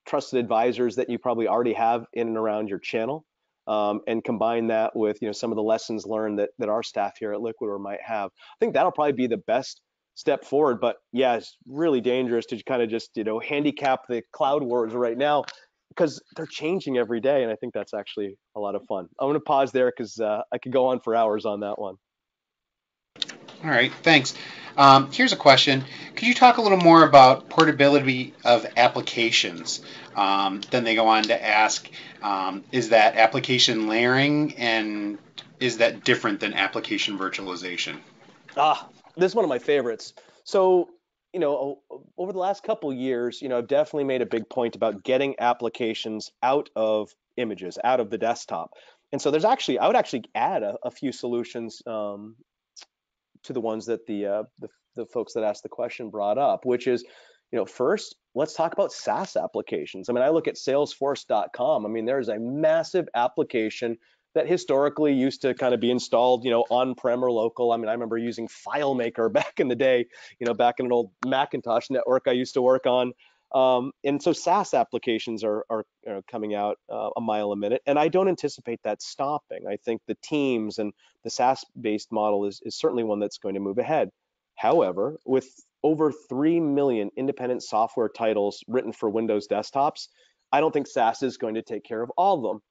trusted advisors that you probably already have in and around your channel, and combine that with, some of the lessons learned that our staff here at Liquidware might have. I think that'll probably be the best step forward. But yeah, it's really dangerous to kind of just, handicap the cloud wars right now, because they're changing every day, and I think that's actually a lot of fun. I'm going to pause there because I could go on for hours on that one. All right, thanks. Here's a question. Could you talk a little more about portability of applications? Then they go on to ask, is that application layering, and is that different than application virtualization? This is one of my favorites. So, over the last couple of years, I've definitely made a big point about getting applications out of images, out of the desktop. And so I would actually add a few solutions to the ones that the folks that asked the question brought up, which is, first, let's talk about SaaS applications. I mean, I look at Salesforce.com. I mean, there's a massive application that historically used to kind of be installed, on-prem or local. I mean, I remember using FileMaker back in the day, back in an old Macintosh network I used to work on. And so SaaS applications are coming out a mile a minute, and I don't anticipate that stopping. I think the teams and the SaaS-based model is certainly one that's going to move ahead. However, with over 3 million independent software titles written for Windows desktops, I don't think SaaS is going to take care of all of them.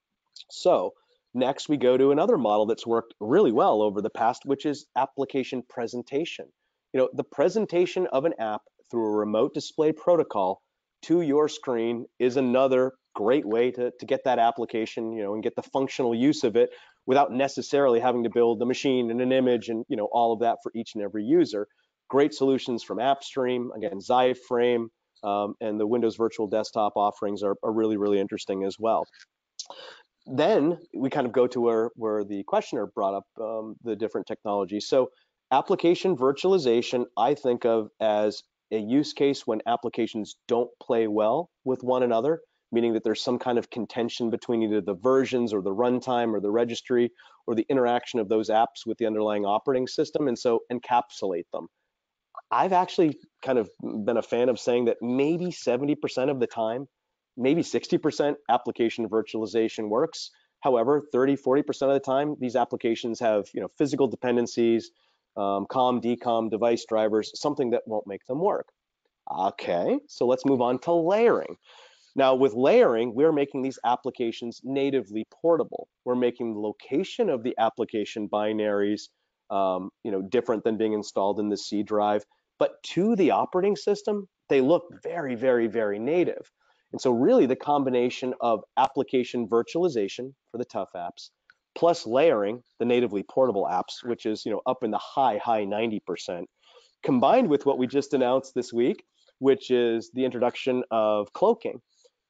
So next, we go to another model that's worked really well over the past, which is application presentation. The presentation of an app through a remote display protocol to your screen is another great way to get that application, and get the functional use of it without necessarily having to build the machine and an image and, all of that for each and every user. Great solutions from AppStream, again, Xyframe, and the Windows Virtual Desktop offerings are really, really interesting as well. Then we kind of go to where the questioner brought up the different technologies. So application virtualization, I think of as a use case when applications don't play well with one another, meaning that there's some kind of contention between either the versions or the runtime or the registry or the interaction of those apps with the underlying operating system, and so encapsulate them. I've actually kind of been a fan of saying that maybe 70% of the time, maybe 60% application virtualization works. However, 30–40% of the time, these applications have physical dependencies, COM, DCOM, device drivers, something that won't make them work. Okay, so let's move on to layering. Now, with layering, we're making these applications natively portable. We're making the location of the application binaries different than being installed in the C drive, but to the operating system, they look very, very, very native. And so really the combination of application virtualization for the tough apps, plus layering the natively portable apps, which is up in the high 90%, combined with what we just announced this week, which is the introduction of cloaking.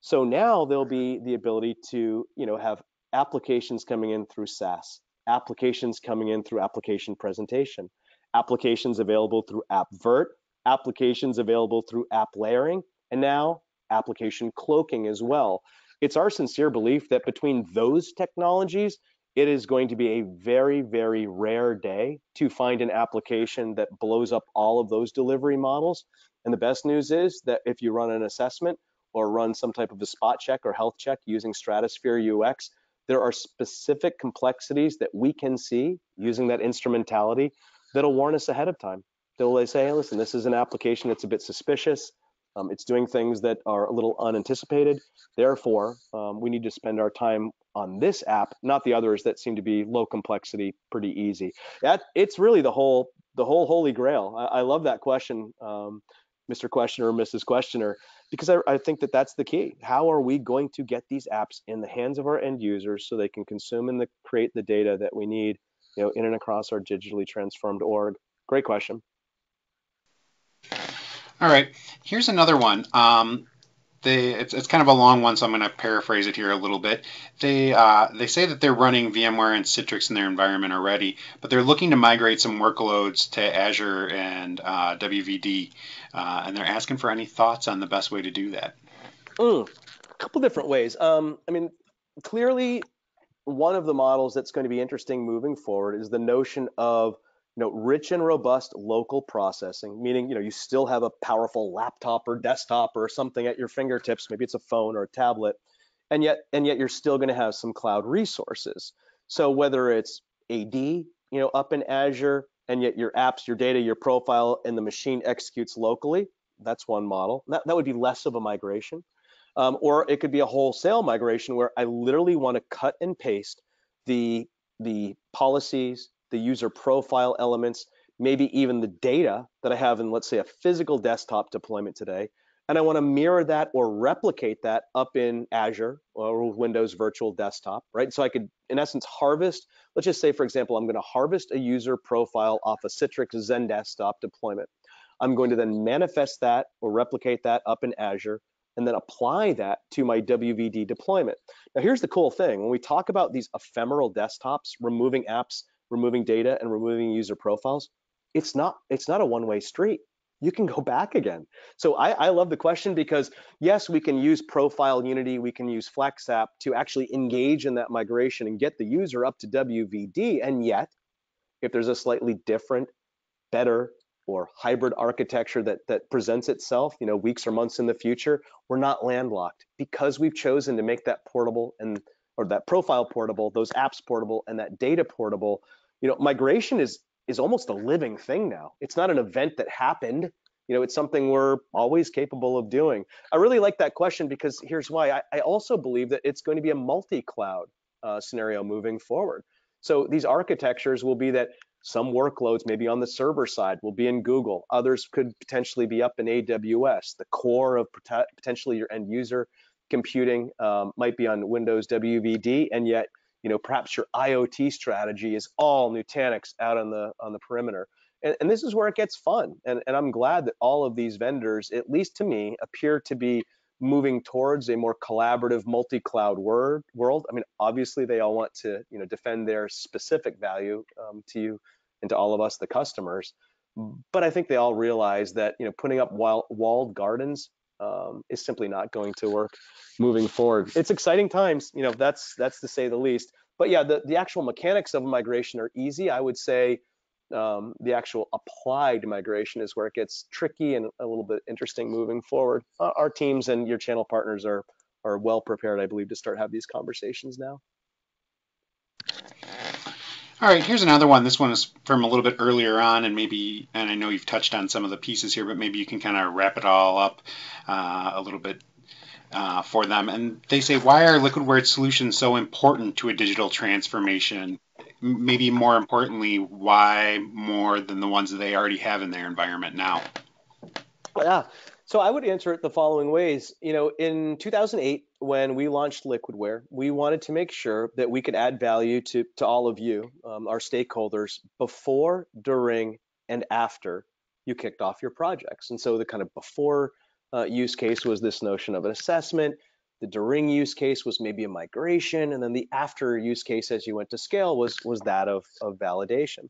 So now there'll be the ability to have applications coming in through SaaS, applications coming in through application presentation, applications available through AppVert, applications available through app layering, and now application cloaking as well. It's our sincere belief that between those technologies, it is going to be a very, very rare day to find an application that blows up all of those delivery models. And the best news is that if you run an assessment or run some type of a spot check or health check using Stratosphere UX, there are specific complexities that we can see using that instrumentality that'll warn us ahead of time. They'll say, hey, listen, this is an application that's a bit suspicious. It's doing things that are a little unanticipated. Therefore, we need to spend our time on this app, not the others that seem to be low complexity, pretty easy. It's really the whole holy grail. I love that question, Mr. Questioner or Mrs. Questioner, because I think that that's the key. How are we going to get these apps in the hands of our end users so they can consume and create the data that we need, in and across our digitally transformed org? Great question. All right, here's another one. It's kind of a long one, so I'm going to paraphrase it here a little bit. They say that they're running VMware and Citrix in their environment already, but they're looking to migrate some workloads to Azure and WVD, and they're asking for any thoughts on the best way to do that. A couple different ways. I mean, clearly, one of the models that's going to be interesting moving forward is the notion of rich and robust local processing, meaning, you still have a powerful laptop or desktop or something at your fingertips. Maybe it's a phone or a tablet, and yet you're still going to have some cloud resources. So whether it's AD, up in Azure, and yet your apps, your data, your profile, and the machine executes locally, that's one model. That would be less of a migration. Or it could be a wholesale migration where I literally want to cut and paste the policies, the user profile elements, maybe even the data that I have in, let's say, a physical desktop deployment today, and I want to mirror that or replicate that up in Azure or Windows Virtual Desktop, right? So I could, in essence, harvest, let's just say, for example, I'm going to harvest a user profile off a Citrix Zen Desktop deployment. I'm going to then manifest that or replicate that up in Azure and then apply that to my WVD deployment. Now, here's the cool thing. When we talk about these ephemeral desktops, removing apps, removing data, and removing user profiles, it's not a one-way street. You can go back again. So I love the question because yes, we can use Profile Unity, we can use FlexApp to actually engage in that migration and get the user up to WVD. And yet, if there's a slightly different, better, or hybrid architecture that presents itself, weeks or months in the future, we're not landlocked because we've chosen to make that portable or that profile portable, those apps portable, and that data portable. Migration is almost a living thing now. It's not an event that happened. It's something we're always capable of doing. I really like that question because here's why. I also believe that it's going to be a multi-cloud scenario moving forward. So these architectures will be that some workloads, maybe on the server side, will be in Google. Others could potentially be up in AWS. The core of potentially your end user computing might be on Windows WVD, and yet, perhaps your IoT strategy is all Nutanix out on the perimeter. And this is where it gets fun. And I'm glad that all of these vendors, at least to me, appear to be moving towards a more collaborative multi-cloud world. I mean, obviously they all want to, defend their specific value to you and to all of us, the customers. But I think they all realize that, putting up walled gardens is simply not going to work moving forward. It's exciting times, that's to say the least. But yeah, the actual mechanics of migration are easy. I would say the actual applied migration is where it gets tricky and a little bit interesting moving forward. Our teams and your channel partners are well prepared, I believe, to start have these conversations now. All right, here's another one. This one is from a little bit earlier on, and I know you've touched on some of the pieces here, but maybe you can kind of wrap it all up a little bit for them. And they say, why are Liquidware Solutions so important to a digital transformation? Maybe more importantly, why more than the ones that they already have in their environment now? Yeah, so I would answer it the following ways. In 2008, when we launched Liquidware, we wanted to make sure that we could add value to all of you, our stakeholders, before, during, and after you kicked off your projects. And so the kind of before use case was this notion of an assessment. The during use case was maybe a migration, and then the after use case as you went to scale was that of validation.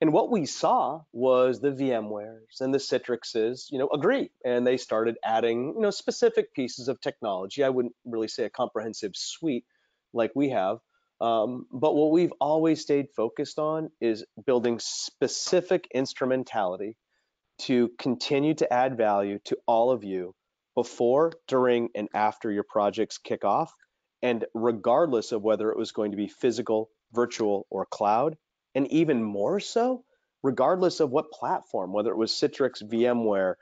And what we saw was the VMwares and the Citrixes, agree, and they started adding, specific pieces of technology. I wouldn't really say a comprehensive suite like we have, but what we've always stayed focused on is building specific instrumentality to continue to add value to all of you before, during, and after your projects kick off, and regardless of whether it was going to be physical, virtual, or cloud. And even more so, regardless of what platform, whether it was Citrix, VMware,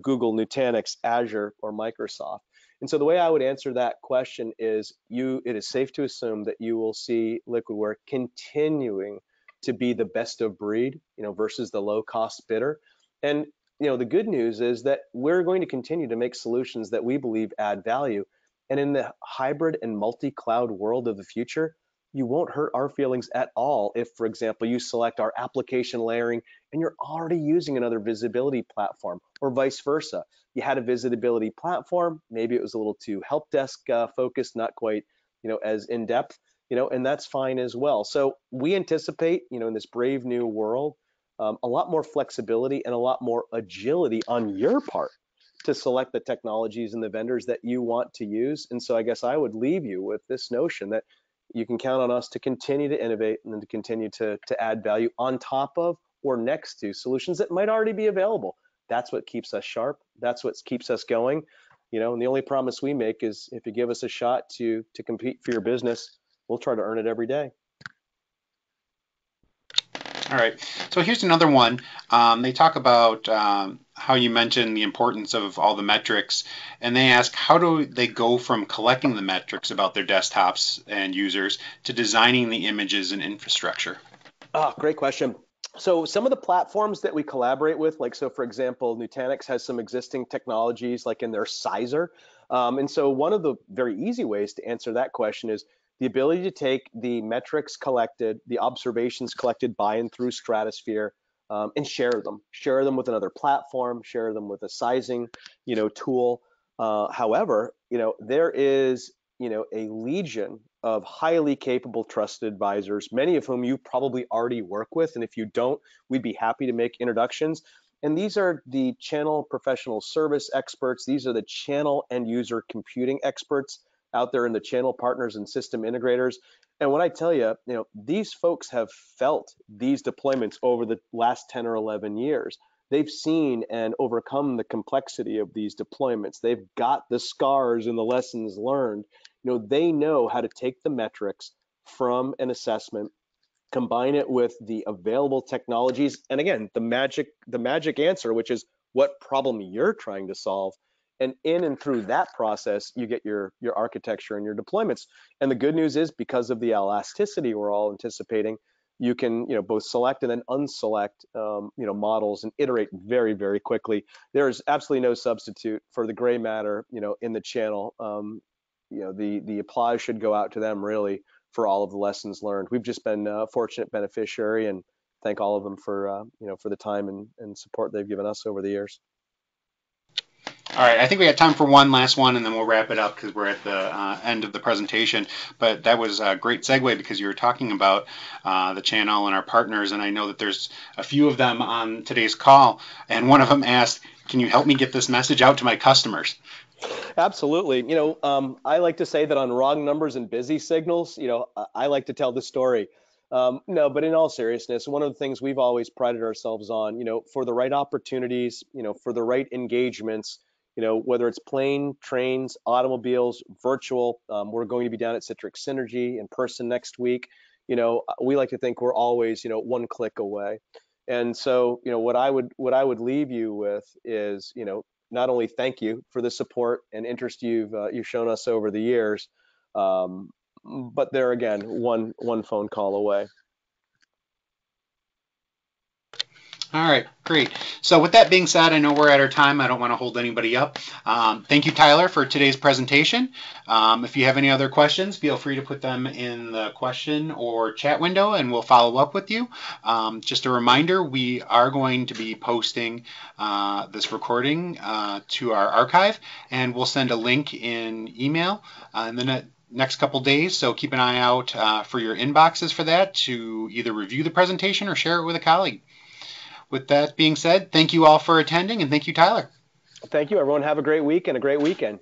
Google, Nutanix, Azure, or Microsoft. And so the way I would answer that question is it is safe to assume that you will see Liquidware continuing to be the best of breed, versus the low cost bidder. And the good news is that we're going to continue to make solutions that we believe add value. And in the hybrid and multi-cloud world of the future, you won't hurt our feelings at all if, for example, you select our application layering and you're already using another visibility platform, or vice versa. You had a visibility platform, maybe it was a little too help desk focused, not quite, as in depth, and that's fine as well. So we anticipate, in this brave new world, a lot more flexibility and a lot more agility on your part to select the technologies and the vendors that you want to use. And so I guess I would leave you with this notion that you can count on us to continue to innovate and to continue to add value on top of or next to solutions that might already be available. That's what keeps us sharp. That's what keeps us going. And the only promise we make is if you give us a shot to compete for your business, we'll try to earn it every day. All right, so here's another one. They talk about how you mentioned the importance of all the metrics, and they ask, how do they go from collecting the metrics about their desktops and users to designing the images and infrastructure? Oh, great question. So some of the platforms that we collaborate with, so for example, Nutanix has some existing technologies like in their Sizer. And so one of the very easy ways to answer that question is the ability to take the metrics collected, the observations collected by and through Stratosphere, and share them with another platform, share them with a sizing, tool. However, there is, a legion of highly capable, trusted advisors, many of whom you probably already work with. And if you don't, we'd be happy to make introductions. And these are the channel professional service experts. These are the channel end user computing experts out there in the channel partners and system integrators. And when I tell you, these folks have felt these deployments over the last 10 or 11 years. They've seen and overcome the complexity of these deployments. They've got the scars and the lessons learned. They know how to take the metrics from an assessment, combine it with the available technologies, and again, the magic answer, which is what problem you're trying to solve. And in and through that process, you get your architecture and your deployments. And the good news is, because of the elasticity we're all anticipating, you can both select and then unselect models and iterate very, very quickly. There is absolutely no substitute for the gray matter in the channel. The applause should go out to them, really, for all of the lessons learned. We've just been a fortunate beneficiary, and thank all of them for for the time and support they've given us over the years. All right, I think we got time for one last one, and then we'll wrap it up because we're at the end of the presentation. But that was a great segue, because you were talking about the channel and our partners, and I know that there's a few of them on today's call, and one of them asked, can you help me get this message out to my customers? Absolutely. I like to say that on wrong numbers and busy signals, I like to tell the story. No, but in all seriousness, one of the things we've always prided ourselves on, for the right opportunities, for the right engagements, whether it's plane, trains, automobiles, virtual, we're going to be down at Citrix Synergy in person next week. We like to think we're always, one click away. And so, what I would leave you with is, not only thank you for the support and interest you've shown us over the years, but they're, again, one phone call away. All right, great. So with that being said, I know we're at our time. I don't want to hold anybody up. Thank you, Tyler, for today's presentation. If you have any other questions, feel free to put them in the question or chat window, and we'll follow up with you. Just a reminder, we are going to be posting this recording to our archive, and we'll send a link in email in the next couple days. So keep an eye out for your inboxes for that, to either review the presentation or share it with a colleague. With that being said, thank you all for attending, and thank you, Tyler. Thank you, everyone. Have a great week and a great weekend.